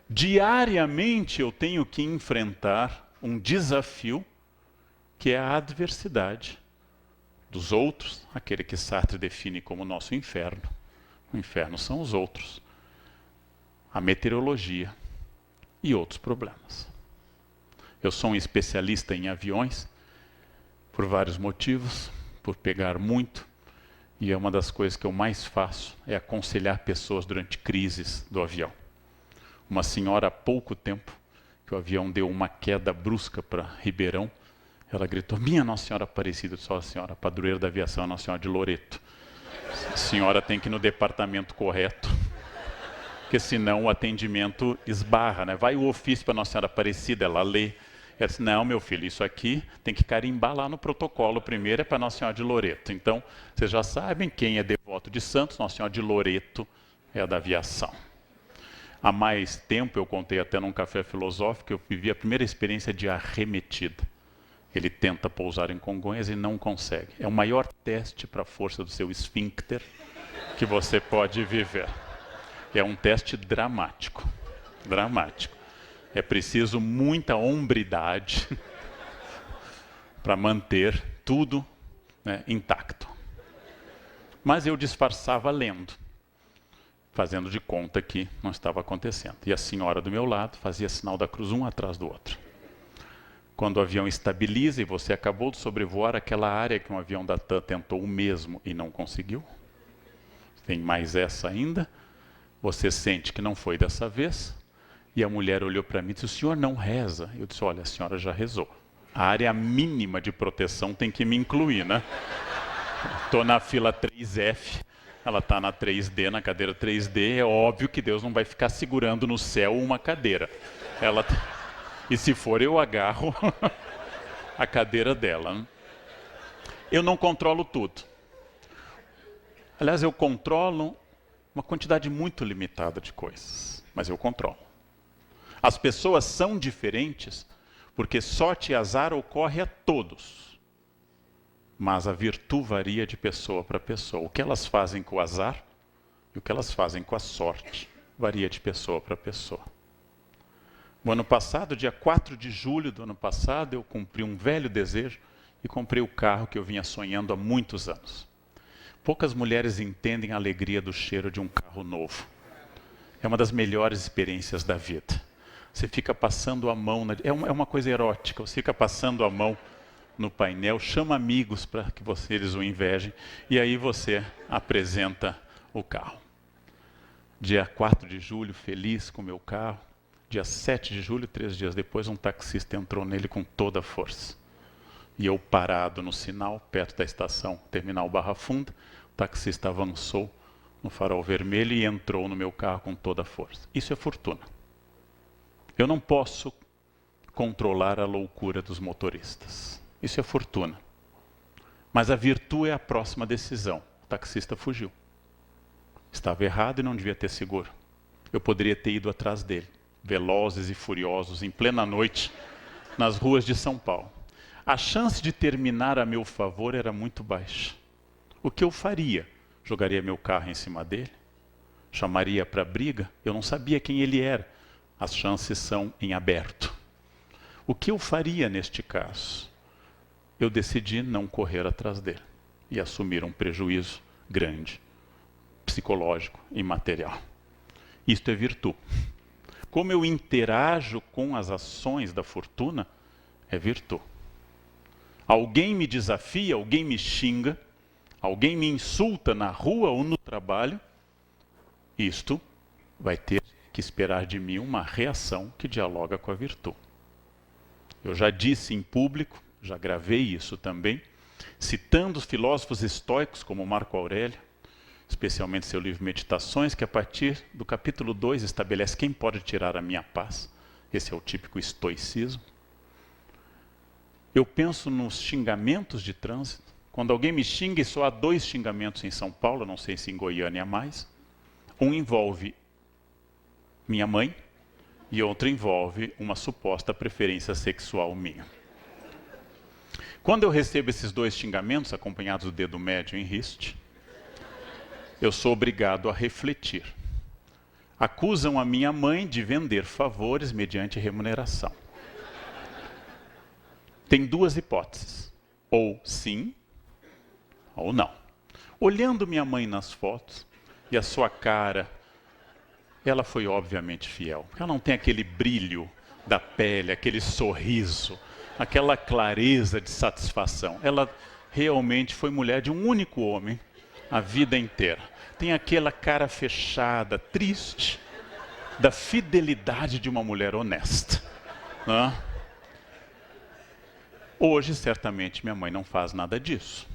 C: Diariamente eu tenho que enfrentar um desafio que é a adversidade dos outros, aquele que Sartre define como nosso inferno. O inferno são os outros. A meteorologia e outros problemas. Eu sou um especialista em aviões, por vários motivos, por pegar muito, e é uma das coisas que eu mais faço, é aconselhar pessoas durante crises do avião. Uma senhora há pouco tempo, que o avião deu uma queda brusca para Ribeirão, ela gritou, minha Nossa Senhora Aparecida, só a senhora, padroeira da aviação, a Nossa Senhora de Loreto. A senhora tem que ir no departamento correto, porque senão o atendimento esbarra, né? Vai o ofício para a Nossa Senhora Aparecida, ela lê. Ela disse, não, meu filho, isso aqui tem que carimbar lá no protocolo primeiro, é para Nossa Senhora de Loreto. Então, vocês já sabem quem é devoto de santos, Nossa Senhora de Loreto é a da aviação. Há mais tempo, eu contei até num café filosófico, eu vivi a primeira experiência de arremetida. Ele tenta pousar em Congonhas e não consegue. É o maior teste para a força do seu esfíncter que você pode viver. É um teste dramático. Dramático. É preciso muita hombridade para manter tudo, né, intacto. Mas eu disfarçava lendo, fazendo de conta que não estava acontecendo. E a senhora do meu lado fazia sinal da cruz um atrás do outro. Quando o avião estabiliza e você acabou de sobrevoar aquela área que um avião da TAM tentou o mesmo e não conseguiu, tem mais essa ainda, você sente que não foi dessa vez, e a mulher olhou para mim e disse, o senhor não reza? Eu disse, olha, a senhora já rezou. A área mínima de proteção tem que me incluir, né? Estou na fila 3F, ela está na 3D, na cadeira 3D, é óbvio que Deus não vai ficar segurando no céu uma cadeira. E se for, eu agarro a cadeira dela. Eu não controlo tudo. Aliás, eu controlo uma quantidade muito limitada de coisas, mas eu controlo. As pessoas são diferentes porque sorte e azar ocorre a todos. Mas a virtude varia de pessoa para pessoa. O que elas fazem com o azar e o que elas fazem com a sorte varia de pessoa para pessoa. No ano passado, dia 4 de julho do ano passado, eu cumpri um velho desejo e comprei o carro que eu vinha sonhando há muitos anos. Poucas mulheres entendem a alegria do cheiro de um carro novo. É uma das melhores experiências da vida. Você fica passando a mão, é uma coisa erótica, você fica passando a mão no painel, chama amigos para que eles o invejem, e aí você apresenta o carro. Dia 4 de julho, feliz com o meu carro. Dia 7 de julho, 3 dias depois, um taxista entrou nele com toda a força. E eu parado no sinal, perto da estação Terminal Barra Funda, o taxista avançou no farol vermelho e entrou no meu carro com toda a força. Isso é fortuna. Eu não posso controlar a loucura dos motoristas. Isso é fortuna. Mas a virtude é a próxima decisão. O taxista fugiu. Estava errado e não devia ter seguro. Eu poderia ter ido atrás dele, velozes e furiosos, em plena noite, nas ruas de São Paulo. A chance de terminar a meu favor era muito baixa. O que eu faria? Jogaria meu carro em cima dele? Chamaria para briga? Eu não sabia quem ele era. As chances são em aberto. O que eu faria neste caso? Eu decidi não correr atrás dele e assumir um prejuízo grande, psicológico e material. Isto é virtude. Como eu interajo com as ações da fortuna, é virtude. Alguém me desafia, alguém me xinga, alguém me insulta na rua ou no trabalho, isto vai ter que esperar de mim uma reação que dialoga com a virtude. Eu já disse em público, já gravei isso também, citando os filósofos estoicos como Marco Aurélio, especialmente seu livro Meditações, que a partir do capítulo 2 estabelece quem pode tirar a minha paz. Esse é o típico estoicismo. Eu penso nos xingamentos de trânsito. Quando alguém me xinga, e só há 2 xingamentos em São Paulo, não sei se em Goiânia há mais. Um envolve minha mãe e outro envolve uma suposta preferência sexual minha. Quando eu recebo esses 2 xingamentos, acompanhados do dedo médio em riste, eu sou obrigado a refletir. Acusam a minha mãe de vender favores mediante remuneração. Tem 2 hipóteses, ou sim, ou não. Olhando minha mãe nas fotos, e a sua cara, ela foi obviamente fiel. Ela não tem aquele brilho da pele, aquele sorriso, aquela clareza de satisfação. Ela realmente foi mulher de um único homem a vida inteira. Tem aquela cara fechada, triste, da fidelidade de uma mulher honesta. Né? Hoje, certamente, minha mãe não faz nada disso.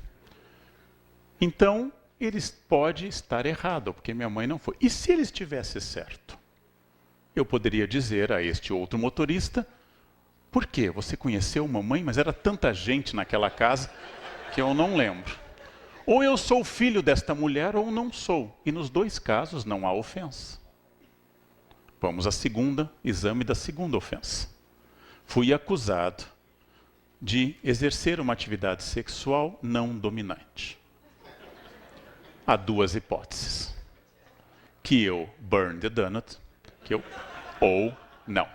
C: Então, ele pode estar errado, porque minha mãe não foi. E se ele estivesse certo? Eu poderia dizer a este outro motorista, por quê? Você conheceu mamãe, mas era tanta gente naquela casa que eu não lembro. Ou eu sou filho desta mulher ou não sou. E nos 2 casos não há ofensa. Vamos ao exame da segunda ofensa. Fui acusado de exercer uma atividade sexual não dominante. Há 2 hipóteses. que eu burn the donut, ou não.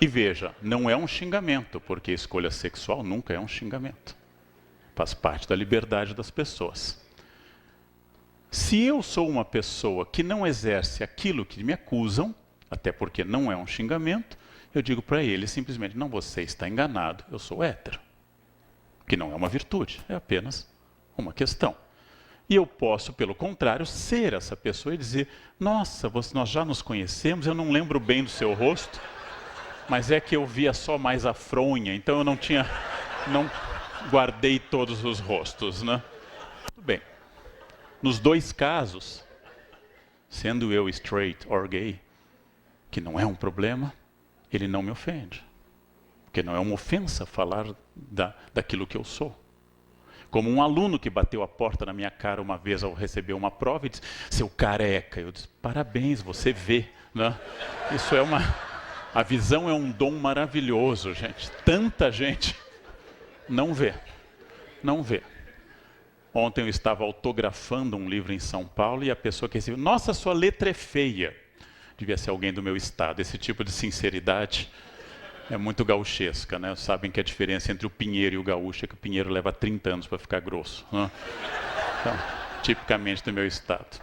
C: E veja, não é um xingamento, porque a escolha sexual nunca é um xingamento. Faz parte da liberdade das pessoas. Se eu sou uma pessoa que não exerce aquilo que me acusam, até porque não é um xingamento, eu digo para ele simplesmente, não, você está enganado, eu sou hétero. Que não é uma virtude, é apenas uma questão. E eu posso, pelo contrário, ser essa pessoa e dizer, nossa, nós já nos conhecemos, eu não lembro bem do seu rosto, mas é que eu via só mais a fronha, então eu não guardei todos os rostos, né? Tudo bem. Nos dois casos, sendo eu straight or gay, que não é um problema, ele não me ofende. Porque não é uma ofensa falar daquilo que eu sou. Como um aluno que bateu a porta na minha cara uma vez ao receber uma prova e disse, seu careca. Eu disse, parabéns, você vê, né? Isso é a visão é um dom maravilhoso, gente. Tanta gente não vê. Não vê. Ontem eu estava autografando um livro em São Paulo e a pessoa que recebeu, nossa, sua letra é feia. Devia ser alguém do meu estado. Esse tipo de sinceridade é muito gauchesca, né? Sabem que a diferença entre o pinheiro e o gaúcho é que o pinheiro leva 30 anos para ficar grosso, né? Então, tipicamente do meu estado.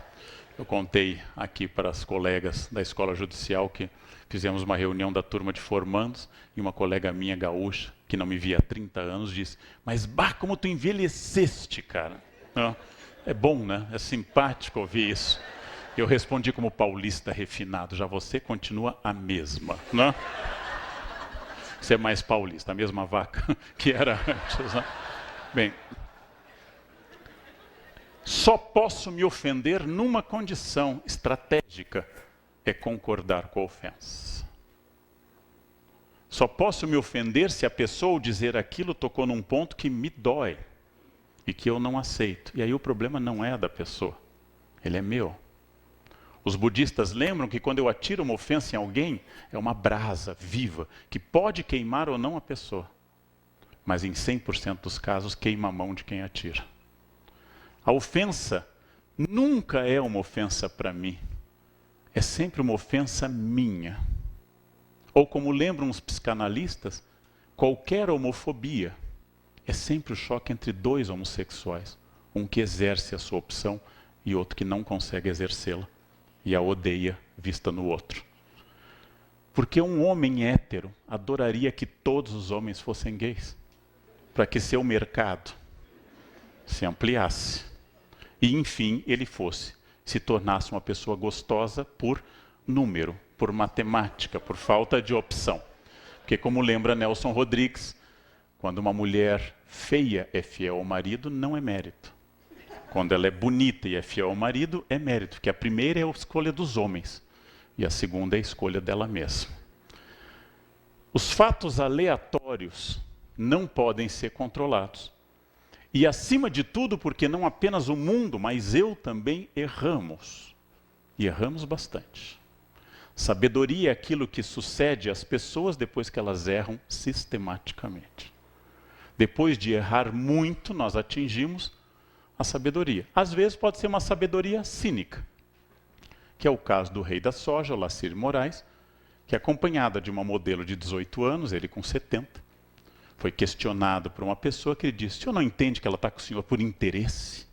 C: Eu contei aqui para as colegas da escola judicial que fizemos uma reunião da turma de formandos e uma colega minha gaúcha, que não me via há 30 anos, disse, mas bah, como tu envelheceste, cara. É bom, né? É simpático ouvir isso. Eu respondi como paulista refinado, já você continua a mesma, né? Você é mais paulista, a mesma vaca que era antes, né? Bem, só posso me ofender numa condição estratégica, é concordar com a ofensa. Só posso me ofender se a pessoa ao dizer aquilo tocou num ponto que me dói e que eu não aceito. E aí o problema não é da pessoa, ele é meu. Os budistas lembram que quando eu atiro uma ofensa em alguém, é uma brasa viva, que pode queimar ou não a pessoa. Mas em 100% dos casos, queima a mão de quem atira. A ofensa nunca é uma ofensa para mim. É sempre uma ofensa minha. Ou como lembram os psicanalistas, qualquer homofobia é sempre o choque entre dois homossexuais. Um que exerce a sua opção e outro que não consegue exercê-la. E a odeia vista no outro. Porque um homem hétero adoraria que todos os homens fossem gays, para que seu mercado se ampliasse. E, enfim, ele se tornasse uma pessoa gostosa por número, por matemática, por falta de opção. Porque, como lembra Nelson Rodrigues, quando uma mulher feia é fiel ao marido, não é mérito. Quando ela é bonita e é fiel ao marido, é mérito, porque a primeira é a escolha dos homens e a segunda é a escolha dela mesma. Os fatos aleatórios não podem ser controlados. E acima de tudo, porque não apenas o mundo, mas eu também erramos. E erramos bastante. Sabedoria é aquilo que sucede às pessoas depois que elas erram sistematicamente. Depois de errar muito, nós atingimos a sabedoria. Às vezes pode ser uma sabedoria cínica, que é o caso do rei da soja, Lacir Moraes, que acompanhada de uma modelo de 18 anos, ele com 70, foi questionado por uma pessoa que ele disse, o senhor não entende que ela está com o senhor por interesse?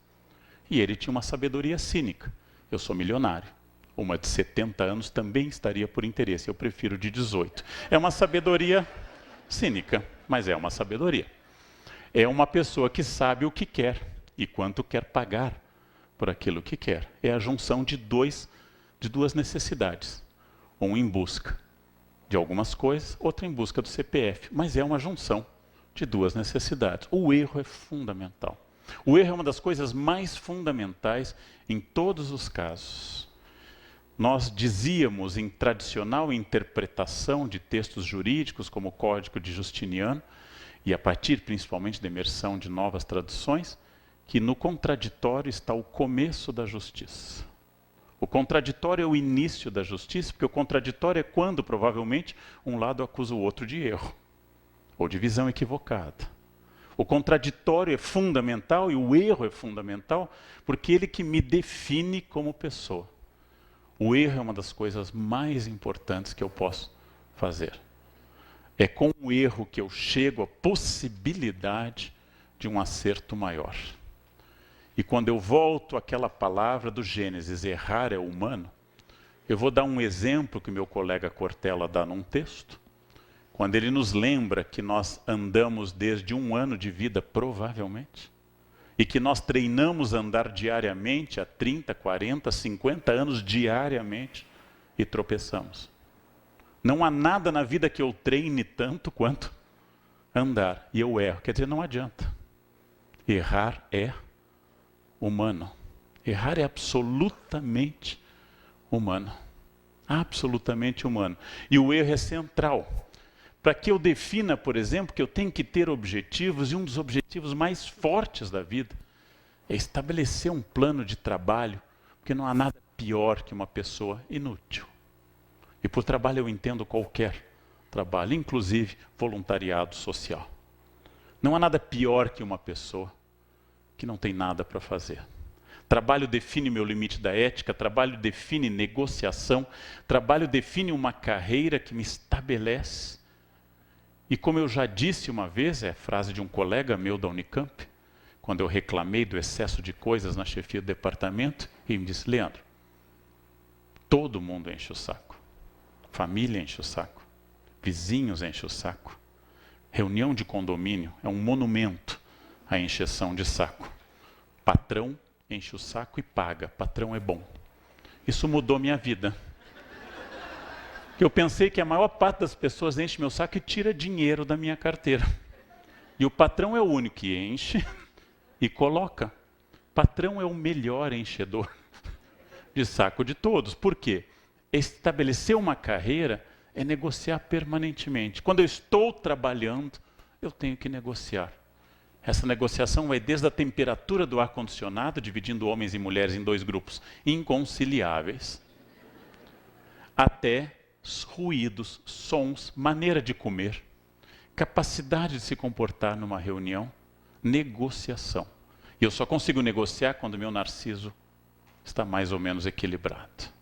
C: E ele tinha uma sabedoria cínica, eu sou milionário. Uma de 70 anos também estaria por interesse, eu prefiro de 18. É uma sabedoria cínica, mas é uma sabedoria. É uma pessoa que sabe o que quer e quanto quer pagar por aquilo que quer. É a junção de duas necessidades. Um em busca de algumas coisas, outro em busca do CPF. Mas é uma junção de duas necessidades. O erro é fundamental. O erro é uma das coisas mais fundamentais em todos os casos. Nós dizíamos em tradicional interpretação de textos jurídicos, como o Código de Justiniano, e a partir principalmente da imersão de novas traduções, que no contraditório está o começo da justiça. O contraditório é o início da justiça, porque o contraditório é quando, provavelmente, um lado acusa o outro de erro, ou de visão equivocada. O contraditório é fundamental e o erro é fundamental, porque ele que me define como pessoa. O erro é uma das coisas mais importantes que eu posso fazer. É com o erro que eu chego à possibilidade de um acerto maior. E quando eu volto àquela palavra do Gênesis, errar é humano, eu vou dar um exemplo que meu colega Cortella dá num texto, quando ele nos lembra que nós andamos desde 1 ano de vida, provavelmente, e que nós treinamos a andar diariamente há 30, 40, 50 anos diariamente e tropeçamos. Não há nada na vida que eu treine tanto quanto andar, e eu erro. Quer dizer, não adianta. Errar é humano. Errar é absolutamente humano. Absolutamente humano. E o erro é central. Para que eu defina, por exemplo, que eu tenho que ter objetivos, e um dos objetivos mais fortes da vida é estabelecer um plano de trabalho, porque não há nada pior que uma pessoa inútil. E por trabalho eu entendo qualquer trabalho, inclusive voluntariado social. Não há nada pior que uma pessoa que não tem nada para fazer. Trabalho define meu limite da ética, trabalho define negociação, trabalho define uma carreira que me estabelece. E como eu já disse uma vez, é a frase de um colega meu da Unicamp, quando eu reclamei do excesso de coisas na chefia do departamento, ele me disse: Leandro, todo mundo enche o saco. Família enche o saco. Vizinhos enche o saco. Reunião de condomínio é um monumento à encheção de saco. Patrão enche o saco e paga. Patrão é bom. Isso mudou minha vida. Eu pensei que a maior parte das pessoas enche meu saco e tira dinheiro da minha carteira. E o patrão é o único que enche e coloca. Patrão é o melhor enchedor de saco de todos. Por quê? Estabelecer uma carreira é negociar permanentemente. Quando eu estou trabalhando, eu tenho que negociar. Essa negociação vai desde a temperatura do ar-condicionado, dividindo homens e mulheres em 2 grupos inconciliáveis, até ruídos, sons, maneira de comer, capacidade de se comportar numa reunião, negociação. E eu só consigo negociar quando meu narciso está mais ou menos equilibrado.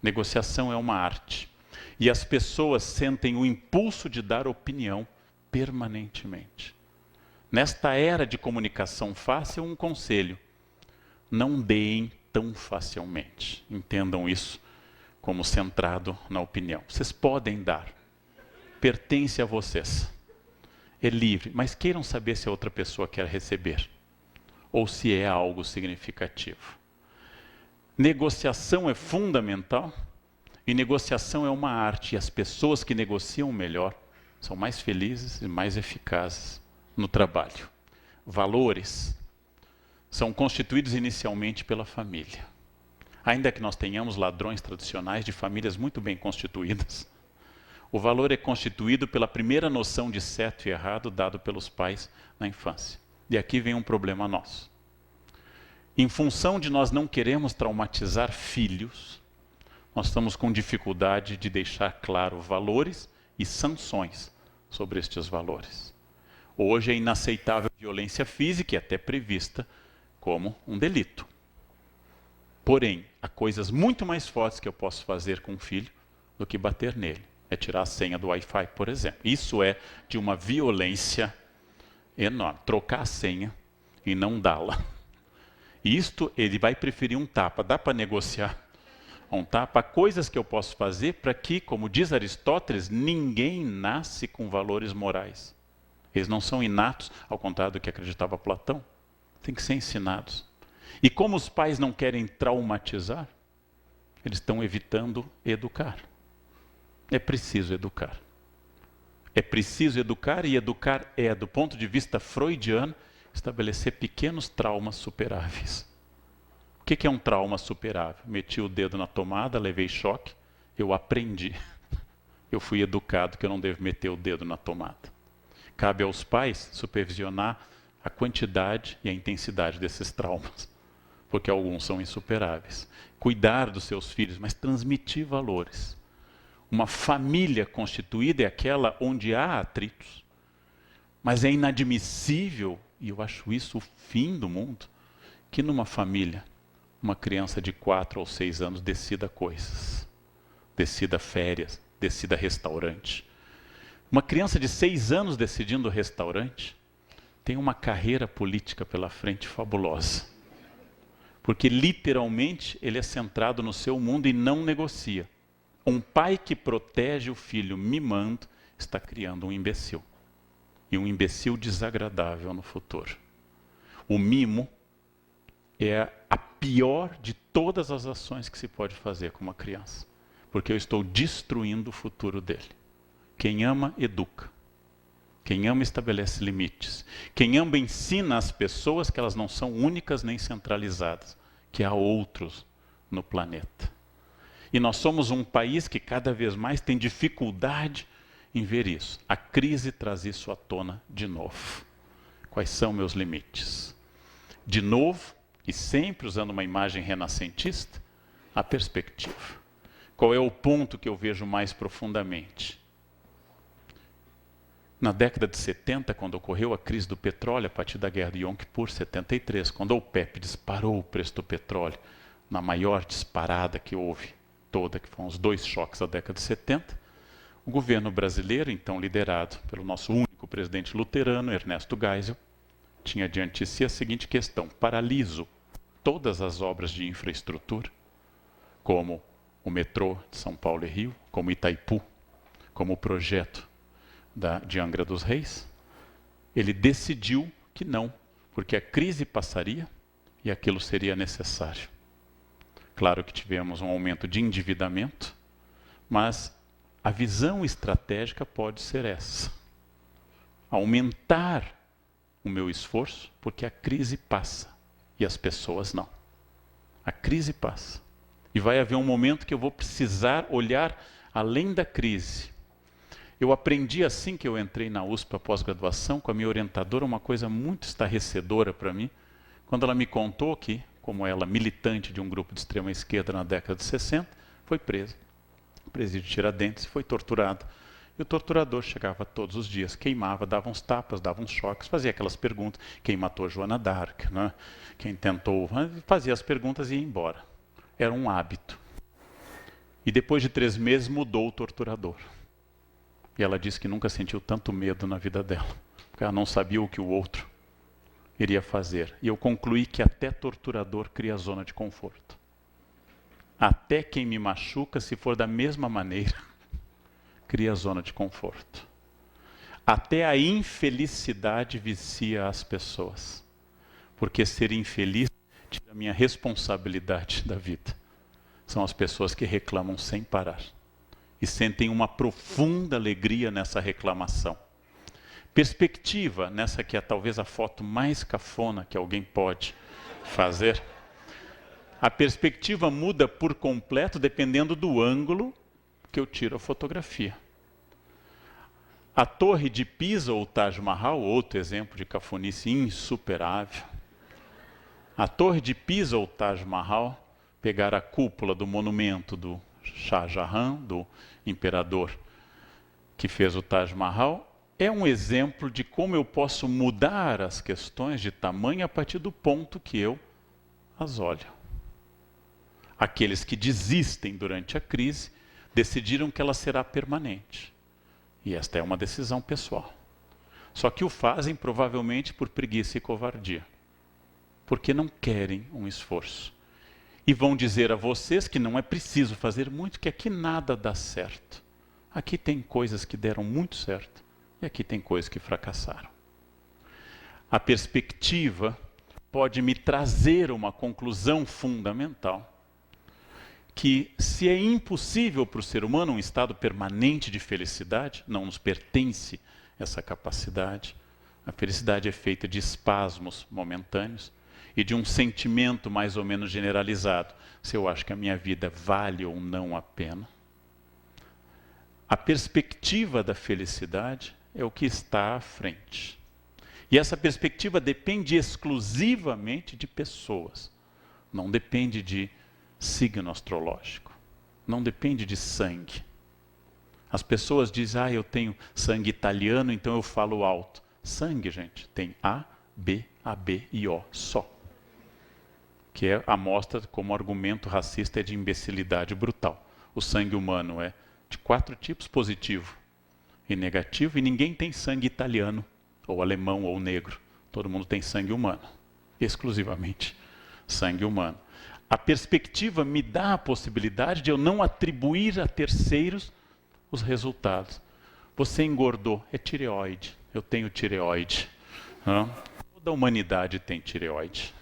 C: Negociação é uma arte. E as pessoas sentem o impulso de dar opinião permanentemente. Nesta era de comunicação fácil, um conselho: não deem tão facilmente. Entendam isso como centrado na opinião. Vocês podem dar, pertence a vocês, é livre, mas queiram saber se a outra pessoa quer receber, ou se é algo significativo. Negociação é fundamental, e negociação é uma arte, e as pessoas que negociam melhor são mais felizes e mais eficazes no trabalho. Valores são constituídos inicialmente pela família. Ainda que nós tenhamos ladrões tradicionais de famílias muito bem constituídas, o valor é constituído pela primeira noção de certo e errado dado pelos pais na infância. E aqui vem um problema nosso. Em função de nós não queremos traumatizar filhos, nós estamos com dificuldade de deixar claro valores e sanções sobre estes valores. Hoje é inaceitável violência física e até prevista como um delito. Porém, há coisas muito mais fortes que eu posso fazer com um filho do que bater nele. É tirar a senha do Wi-Fi, por exemplo. Isso é de uma violência enorme. Trocar a senha e não dá-la. Isto, ele vai preferir um tapa. Dá para negociar um tapa? Há coisas que eu posso fazer para que, como diz Aristóteles, ninguém nasce com valores morais. Eles não são inatos, ao contrário do que acreditava Platão. Tem que ser ensinados. E como os pais não querem traumatizar, eles estão evitando educar. É preciso educar. É preciso educar, e educar é, do ponto de vista freudiano, estabelecer pequenos traumas superáveis. O que é um trauma superável? Meti o dedo na tomada, levei choque, eu aprendi. Eu fui educado que eu não devo meter o dedo na tomada. Cabe aos pais supervisionar a quantidade e a intensidade desses traumas, porque alguns são insuperáveis. Cuidar dos seus filhos, mas transmitir valores. Uma família constituída é aquela onde há atritos, Mas é inadmissível, e eu acho isso o fim do mundo, que numa família, uma criança de 4 ou 6 anos decida coisas, decida férias, decida restaurante. Uma criança de 6 anos decidindo restaurante tem uma carreira política pela frente fabulosa. Porque literalmente ele é centrado no seu mundo e não negocia. Um pai que protege o filho mimando está criando um imbecil. E um imbecil desagradável no futuro. O mimo é a pior de todas as ações que se pode fazer com uma criança. Porque eu estou destruindo o futuro dele. Quem ama, educa. Quem ama, estabelece limites. Quem ama, ensina as pessoas que elas não são únicas nem centralizadas, que há outros no planeta. E nós somos um país que cada vez mais tem dificuldade em ver isso. A crise traz isso à tona de novo. Quais são meus limites? De novo, e sempre usando uma imagem renascentista, a perspectiva. Qual é o ponto que eu vejo mais profundamente? Na década de 70, quando ocorreu a crise do petróleo, a partir da guerra de Yom Kippur, 73, quando a OPEP disparou o preço do petróleo, na maior disparada que houve toda, que foram os 2 choques da década de 70, o governo brasileiro, então liderado pelo nosso único presidente luterano, Ernesto Geisel, tinha diante de si a seguinte questão: paraliso todas as obras de infraestrutura, como o metrô de São Paulo e Rio, como Itaipu, como o projeto de Angra dos Reis. Ele decidiu que não, porque a crise passaria e aquilo seria necessário. Claro que tivemos um aumento de endividamento, mas a visão estratégica pode ser essa: aumentar o meu esforço, porque a crise passa e as pessoas não. A crise passa. E vai haver um momento que eu vou precisar olhar além da crise. Eu aprendi assim que eu entrei na USP, a pós-graduação, com a minha orientadora, uma coisa muito estarrecedora para mim, quando ela me contou que, como ela, militante de um grupo de extrema esquerda na década de 60, foi presa. Presídio de Tiradentes, foi torturado. E o torturador chegava todos os dias, queimava, dava uns tapas, dava uns choques, fazia aquelas perguntas: quem matou Joana d'Arc, né? Quem tentou, fazia as perguntas e ia embora. Era um hábito. E depois de 3 meses mudou o torturador. E ela disse que nunca sentiu tanto medo na vida dela, porque ela não sabia o que o outro iria fazer. E eu concluí que até torturador cria zona de conforto. Até quem me machuca, se for da mesma maneira, cria zona de conforto. Até a infelicidade vicia as pessoas. Porque ser infeliz tira a minha responsabilidade da vida. São as pessoas que reclamam sem parar. E sentem uma profunda alegria nessa reclamação. Perspectiva, nessa que é talvez a foto mais cafona que alguém pode fazer. A perspectiva muda por completo dependendo do ângulo que eu tiro a fotografia. A Torre de Pisa ou Taj Mahal, outro exemplo de cafonice insuperável. A Torre de Pisa ou Taj Mahal, pegar a cúpula do monumento do Shah Jahan, do imperador que fez o Taj Mahal, é um exemplo de como eu posso mudar as questões de tamanho a partir do ponto que eu as olho. Aqueles que desistem durante a crise decidiram que ela será permanente. E esta é uma decisão pessoal. Só que o fazem provavelmente por preguiça e covardia. Porque não querem um esforço. E vão dizer a vocês que não é preciso fazer muito, que aqui nada dá certo. Aqui tem coisas que deram muito certo e aqui tem coisas que fracassaram. A perspectiva pode me trazer uma conclusão fundamental, que se é impossível para o ser humano um estado permanente de felicidade, não nos pertence essa capacidade. A felicidade é feita de espasmos momentâneos e de um sentimento mais ou menos generalizado, se eu acho que a minha vida vale ou não a pena. A perspectiva da felicidade é o que está à frente. E essa perspectiva depende exclusivamente de pessoas. Não depende de signo astrológico. Não depende de sangue. As pessoas dizem: eu tenho sangue italiano, então eu falo alto. Sangue, gente, tem A, B e O, só. Que é a amostra como argumento racista é de imbecilidade brutal. O sangue humano é de 4 tipos, positivo e negativo, e ninguém tem sangue italiano, ou alemão, ou negro. Todo mundo tem sangue humano, exclusivamente sangue humano. A perspectiva me dá a possibilidade de eu não atribuir a terceiros os resultados. Você engordou, é tireoide, eu tenho tireoide. Toda a humanidade tem tireoide.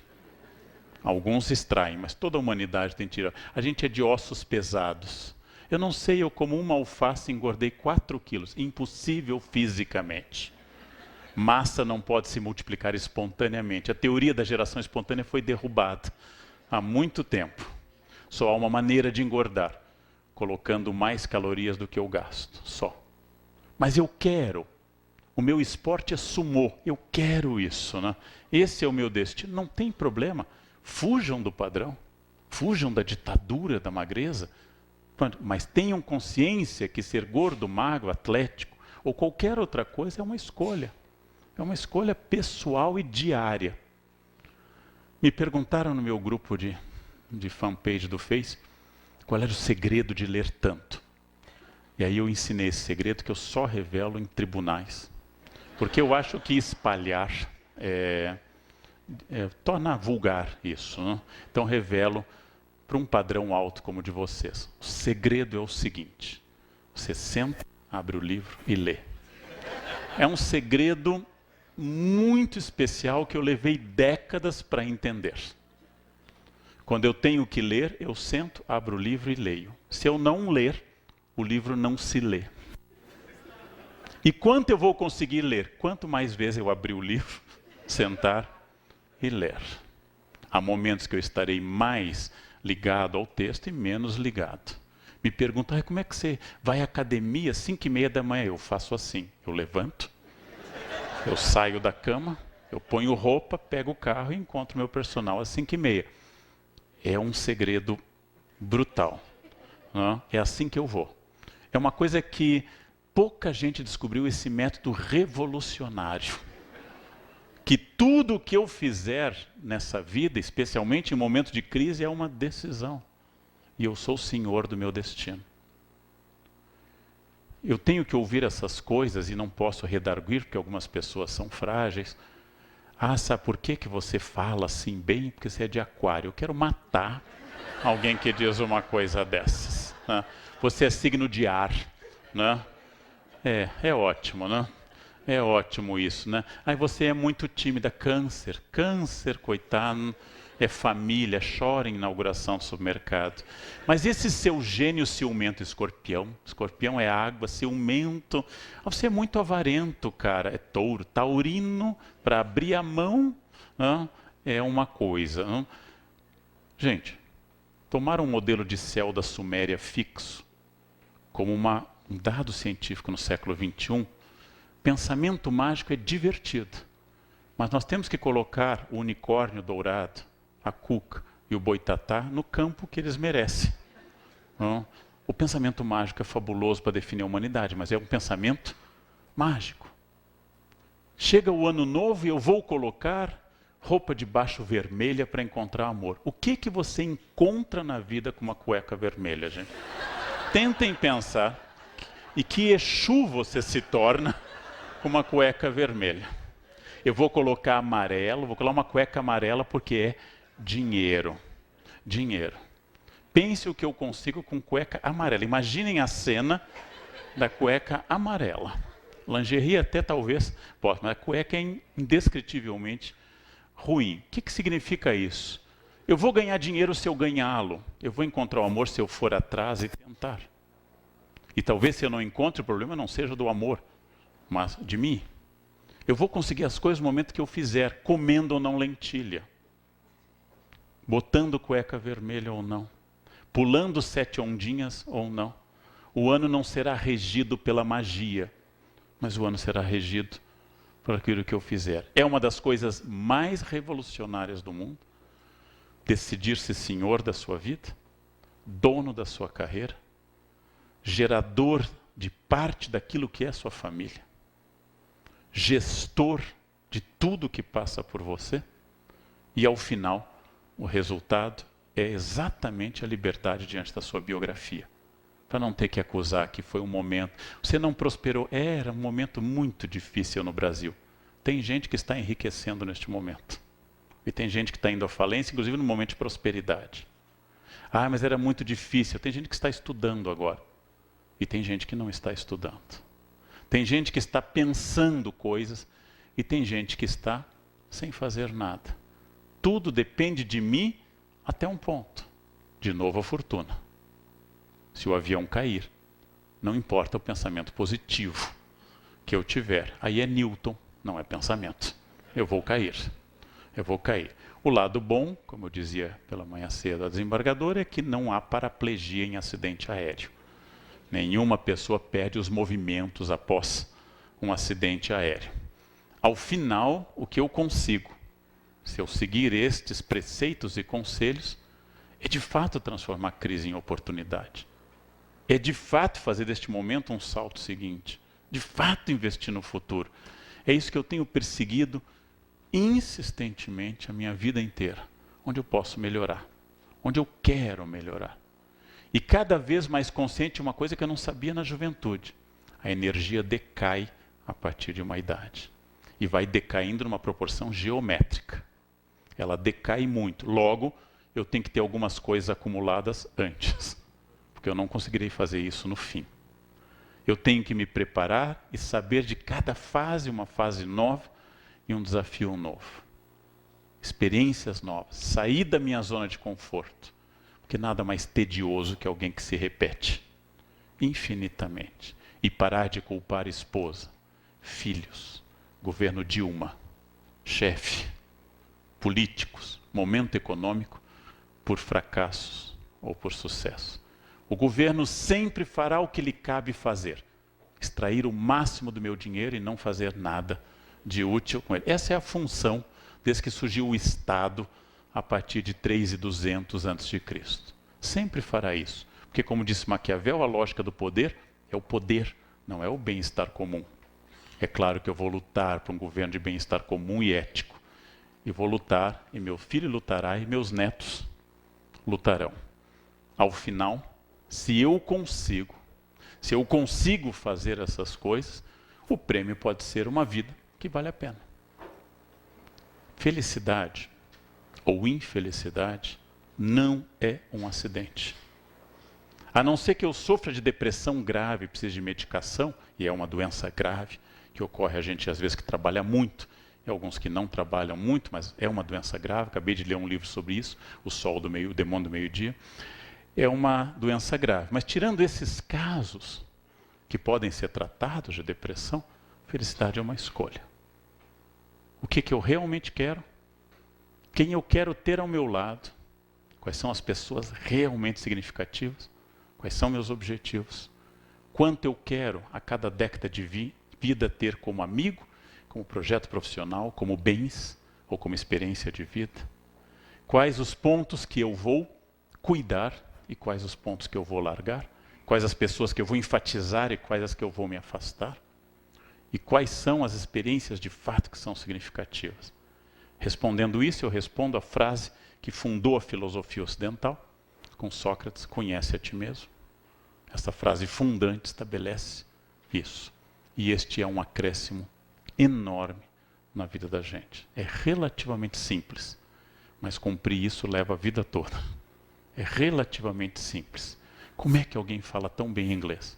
C: Alguns extraem, mas toda a humanidade tem tireoide. A gente é de ossos pesados. Eu não sei, eu como uma alface engordei 4 quilos. Impossível fisicamente. Massa não pode se multiplicar espontaneamente. A teoria da geração espontânea foi derrubada há muito tempo. Só há uma maneira de engordar, colocando mais calorias do que eu gasto, só. Mas eu quero. O meu esporte é sumô. Eu quero isso, né? Esse é o meu destino. Não tem problema. Fujam do padrão. Fujam da ditadura da magreza. Mas tenham consciência que ser gordo, magro, atlético ou qualquer outra coisa é uma escolha. É uma escolha pessoal e diária. Me perguntaram no meu grupo de fanpage do Face qual era o segredo de ler tanto. E aí eu ensinei esse segredo que eu só revelo em tribunais. Porque eu acho que espalhar torna vulgar isso, né? Então revelo para um padrão alto como o de vocês. O segredo é o seguinte: você senta, abre o livro e lê. É um segredo muito especial que eu levei décadas para entender. Quando eu tenho que ler, eu sento, abro o livro e leio. Se eu não ler, o livro não se lê. E quanto eu vou conseguir ler? Quanto mais vezes eu abrir o livro, sentar e ler. Há momentos que eu estarei mais ligado ao texto e menos ligado. Me perguntam, como é que você vai à academia às 5h30 da manhã? Eu faço assim, eu levanto, eu saio da cama, eu ponho roupa, pego o carro e encontro meu personal às 5h30. É um segredo brutal. Não? É assim que eu vou. É uma coisa que pouca gente descobriu, esse método revolucionário. Que tudo o que eu fizer nessa vida, especialmente em momentos de crise, é uma decisão. E eu sou o senhor do meu destino. Eu tenho que ouvir essas coisas e não posso redarguir, porque algumas pessoas são frágeis. Sabe por que você fala assim bem? Porque você é de aquário. Eu quero matar alguém que diz uma coisa dessas. Né? Você é signo de ar. Né? É ótimo, né? É ótimo isso, né? Aí você é muito tímida. Câncer, coitado. É família, chora em inauguração do supermercado. Mas esse seu gênio ciumento, escorpião é água, ciumento, você é muito avarento, cara, é touro, taurino, para abrir a mão, é uma coisa. Gente, tomar um modelo de céu da Suméria fixo, como um dado científico no século XXI, pensamento mágico é divertido, mas nós temos que colocar o unicórnio dourado, a cuca e o boitatá no campo que eles merecem. O pensamento mágico é fabuloso para definir a humanidade, mas é um pensamento mágico. Chega o ano novo e eu vou colocar roupa de baixo vermelha para encontrar amor. O que você encontra na vida com uma cueca vermelha, gente? Tentem pensar. E que Exu você se torna com uma cueca vermelha? Eu vou colocar amarelo, vou colocar uma cueca amarela porque é dinheiro. Dinheiro. Pense o que eu consigo com cueca amarela. Imaginem a cena da cueca amarela. Lingerie até talvez possa, mas a cueca é indescritivelmente ruim. O que significa isso? Eu vou ganhar dinheiro se eu ganhá-lo. Eu vou encontrar o amor se eu for atrás e tentar. E talvez se eu não encontre, o problema não seja do amor, mas de mim. Eu vou conseguir as coisas no momento que eu fizer, comendo ou não lentilha. Botando cueca vermelha ou não. Pulando 7 ondinhas ou não. O ano não será regido pela magia, mas o ano será regido por aquilo que eu fizer. É uma das coisas mais revolucionárias do mundo. Decidir-se senhor da sua vida, dono da sua carreira, gerador de parte daquilo que é a sua família. gestor de tudo que passa por você, e ao final, o resultado é exatamente a liberdade diante da sua biografia. Para não ter que acusar que foi um momento... Você não prosperou. Era um momento muito difícil no Brasil. Tem gente que está enriquecendo neste momento. E tem gente que está indo à falência, inclusive no momento de prosperidade. Ah, mas era muito difícil. Tem gente que está estudando agora. E tem gente que não está estudando. Tem gente que está pensando coisas e tem gente que está sem fazer nada. Tudo depende de mim até um ponto. De novo a fortuna. Se o avião cair, não importa o pensamento positivo que eu tiver. Aí é Newton, não é pensamento. Eu vou cair. Eu vou cair. O lado bom, como eu dizia pela manhã cedo a desembargadora, é que não há paraplegia em acidente aéreo. Nenhuma pessoa perde os movimentos após um acidente aéreo. Ao final, o que eu consigo, se eu seguir estes preceitos e conselhos, é de fato transformar a crise em oportunidade. É de fato fazer deste momento um salto seguinte. De fato investir no futuro. É isso que eu tenho perseguido insistentemente a minha vida inteira. Onde eu posso melhorar. Onde eu quero melhorar. E cada vez mais consciente de uma coisa que eu não sabia na juventude. A energia decai a partir de uma idade. E vai decaindo numa proporção geométrica. Ela decai muito. Logo, eu tenho que ter algumas coisas acumuladas antes. Porque eu não conseguirei fazer isso no fim. Eu tenho que me preparar e saber de cada fase uma fase nova e um desafio novo. Experiências novas. Sair da minha zona de conforto. Porque nada mais tedioso que alguém que se repete infinitamente. E parar de culpar esposa, filhos, governo Dilma, chefe, políticos, momento econômico, por fracassos ou por sucesso. O governo sempre fará o que lhe cabe fazer. Extrair o máximo do meu dinheiro e não fazer nada de útil com ele. Essa é a função desde que surgiu o Estado a partir de 3.200 a.C. Sempre fará isso. Porque, como disse Maquiavel, a lógica do poder é o poder, não é o bem-estar comum. É claro que eu vou lutar por um governo de bem-estar comum e ético. E vou lutar, e meu filho lutará, e meus netos lutarão. Ao final, se eu consigo fazer essas coisas, o prêmio pode ser uma vida que vale a pena. Felicidade ou infelicidade não é um acidente. A não ser que eu sofra de depressão grave, precise de medicação, e é uma doença grave, que ocorre a gente às vezes que trabalha muito, e alguns que não trabalham muito, mas é uma doença grave. Acabei de ler um livro sobre isso, O Sol do Meio, o Demônio do Meio-Dia. É uma doença grave. Mas tirando esses casos, que podem ser tratados de depressão, felicidade é uma escolha. O que eu realmente quero? Quem eu quero ter ao meu lado? Quais são as pessoas realmente significativas? Quais são meus objetivos? Quanto eu quero a cada década de vida ter como amigo, como projeto profissional, como bens ou como experiência de vida? Quais os pontos que eu vou cuidar e quais os pontos que eu vou largar? Quais as pessoas que eu vou enfatizar e quais as que eu vou me afastar? E quais são as experiências de fato que são significativas? Respondendo isso, eu respondo a frase que fundou a filosofia ocidental, com Sócrates: conhece a ti mesmo. Essa frase fundante estabelece isso. E este é um acréscimo enorme na vida da gente. É relativamente simples, mas cumprir isso leva a vida toda. É relativamente simples. Como é que alguém fala tão bem inglês?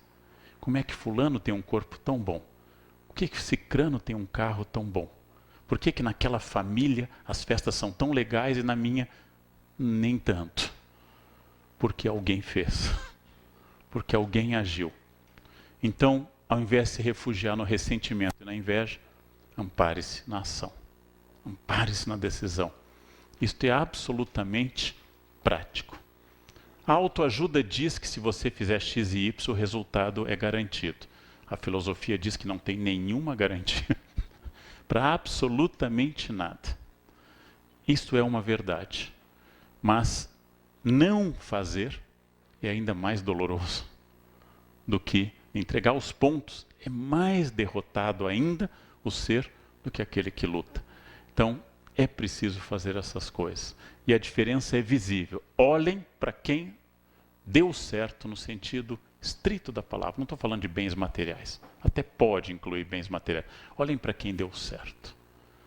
C: Como é que fulano tem um corpo tão bom? Por que cicrano tem um carro tão bom? Por que naquela família as festas são tão legais e na minha nem tanto? Porque alguém fez. Porque alguém agiu. Então, ao invés de se refugiar no ressentimento e na inveja, ampare-se na ação. Ampare-se na decisão. Isto é absolutamente prático. A autoajuda diz que se você fizer X e Y, o resultado é garantido. A filosofia diz que não tem nenhuma garantia para absolutamente nada. Isto é uma verdade. Mas não fazer é ainda mais doloroso do que entregar os pontos. É mais derrotado ainda o ser do que aquele que luta. Então, é preciso fazer essas coisas. E a diferença é visível. Olhem para quem deu certo no sentido estrito da palavra. Não estou falando de bens materiais. Até pode incluir bens materiais. Olhem para quem deu certo.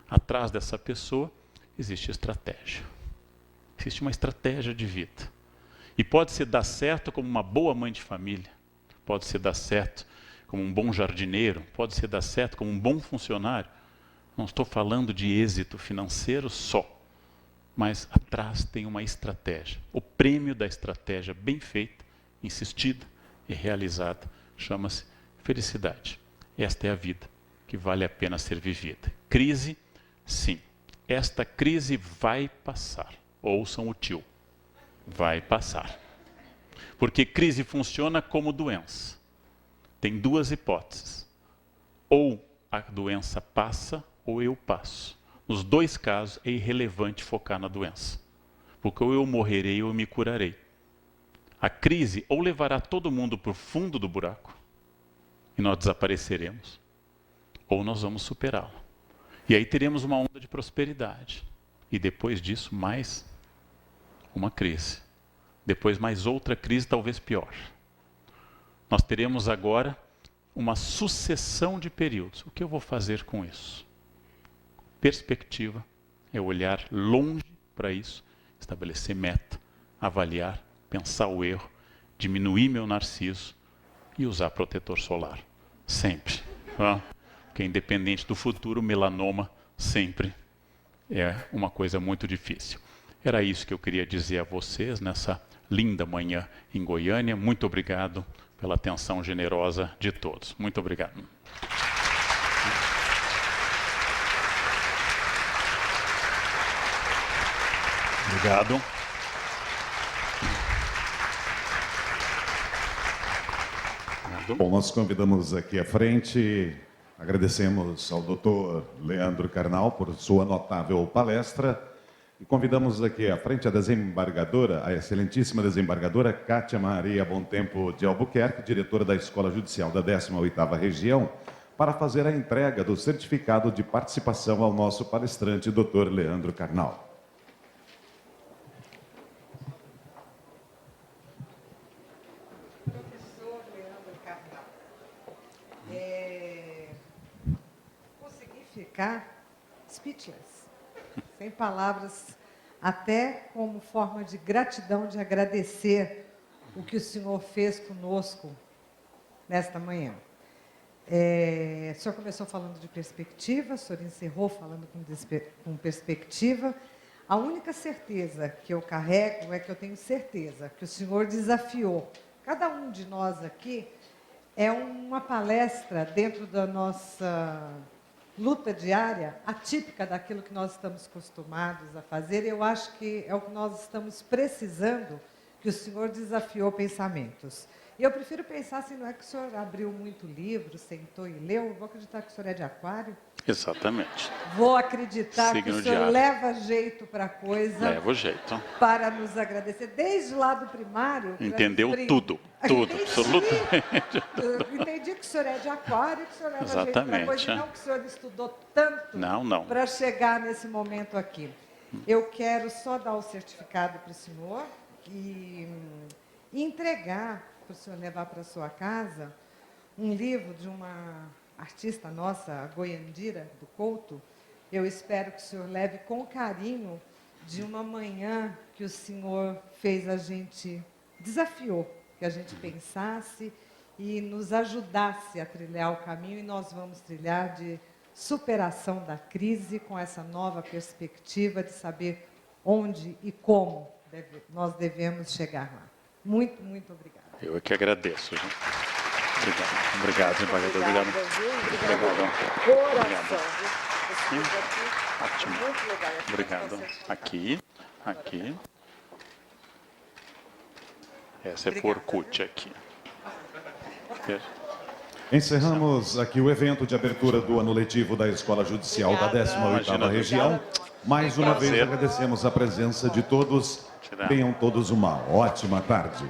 C: Atrás dessa pessoa existe estratégia. Existe uma estratégia de vida. E pode se dar certo como uma boa mãe de família. Pode se dar certo como um bom jardineiro. Pode se dar certo como um bom funcionário. Não estou falando de êxito financeiro só. Mas atrás tem uma estratégia. O prêmio da estratégia bem feita, insistida e realizada, chama-se felicidade. Esta é a vida que vale a pena ser vivida. Crise, sim. Esta crise vai passar. Ouçam o tio. Vai passar. Porque crise funciona como doença. Tem duas hipóteses. Ou a doença passa, ou eu passo. Nos dois casos, é irrelevante focar na doença. Porque ou eu morrerei ou eu me curarei. A crise ou levará todo mundo para o fundo do buraco, e nós desapareceremos, ou nós vamos superá-la. E aí teremos uma onda de prosperidade. E depois disso, mais uma crise. Depois mais outra crise, talvez pior. Nós teremos agora uma sucessão de períodos. O que eu vou fazer com isso? Perspectiva é olhar longe para isso, estabelecer meta, avaliar, pensar o erro, diminuir meu narciso e usar protetor solar. Sempre. Porque independente do futuro, melanoma sempre é uma coisa muito difícil. Era isso que eu queria dizer a vocês nessa linda manhã em Goiânia. Muito obrigado pela atenção generosa de todos. Muito obrigado. Obrigado.
A: Bom, nós convidamos aqui à frente, agradecemos ao doutor Leandro Carnal por sua notável palestra e convidamos aqui à frente a desembargadora, a excelentíssima desembargadora Cátia Maria Bontempo de Albuquerque, diretora da Escola Judicial da 18ª Região, para fazer a entrega do certificado de participação ao nosso palestrante, doutor Leandro Carnal.
B: Ficar speechless, sem palavras, até como forma de gratidão, de agradecer o que o senhor fez conosco nesta manhã. O senhor começou falando de perspectiva, o senhor encerrou falando com perspectiva. A única certeza que eu carrego é que eu tenho certeza que o senhor desafiou cada um de nós aqui. É uma palestra dentro da nossa luta diária, atípica daquilo que nós estamos acostumados a fazer. Eu acho que é o que nós estamos precisando, que o senhor desafiou pensamentos. E eu prefiro pensar assim, não é que o senhor abriu muito livro, sentou e leu, vou acreditar que o senhor é de aquário.
C: Exatamente.
B: Vou acreditar
C: Signo
B: que o senhor
C: de Ares.
B: leva jeito para a coisa.
C: Leva jeito.
B: Para nos agradecer. Desde lá do primário.
C: Entendeu tudo, tudo, absolutamente.
B: Eu entendi que o senhor é de aquário, que o senhor leva jeito para a coisa,
C: Exatamente.
B: não que o senhor estudou tanto
C: Não.
B: para chegar nesse momento aqui. Eu quero só dar o certificado para o senhor e entregar para o senhor levar para a sua casa um livro de uma artista nossa, a Goiandira do Couto. Eu espero que o senhor leve com carinho de uma manhã que o senhor fez a gente, desafiou, que a gente pensasse e nos ajudasse a trilhar o caminho, e nós vamos trilhar de superação da crise com essa nova perspectiva de saber onde e como nós devemos chegar lá. Muito, muito obrigada.
C: Eu é que agradeço. Gente. Obrigado, desembargador. Obrigado. Obrigado. Ótimo. Obrigado. Aqui. Essa é por Orkut aqui.
A: Encerramos aqui o evento de abertura do ano letivo da Escola Judicial da 18ª Região. Mais uma vez agradecemos a presença de todos. Tenham todos uma ótima tarde.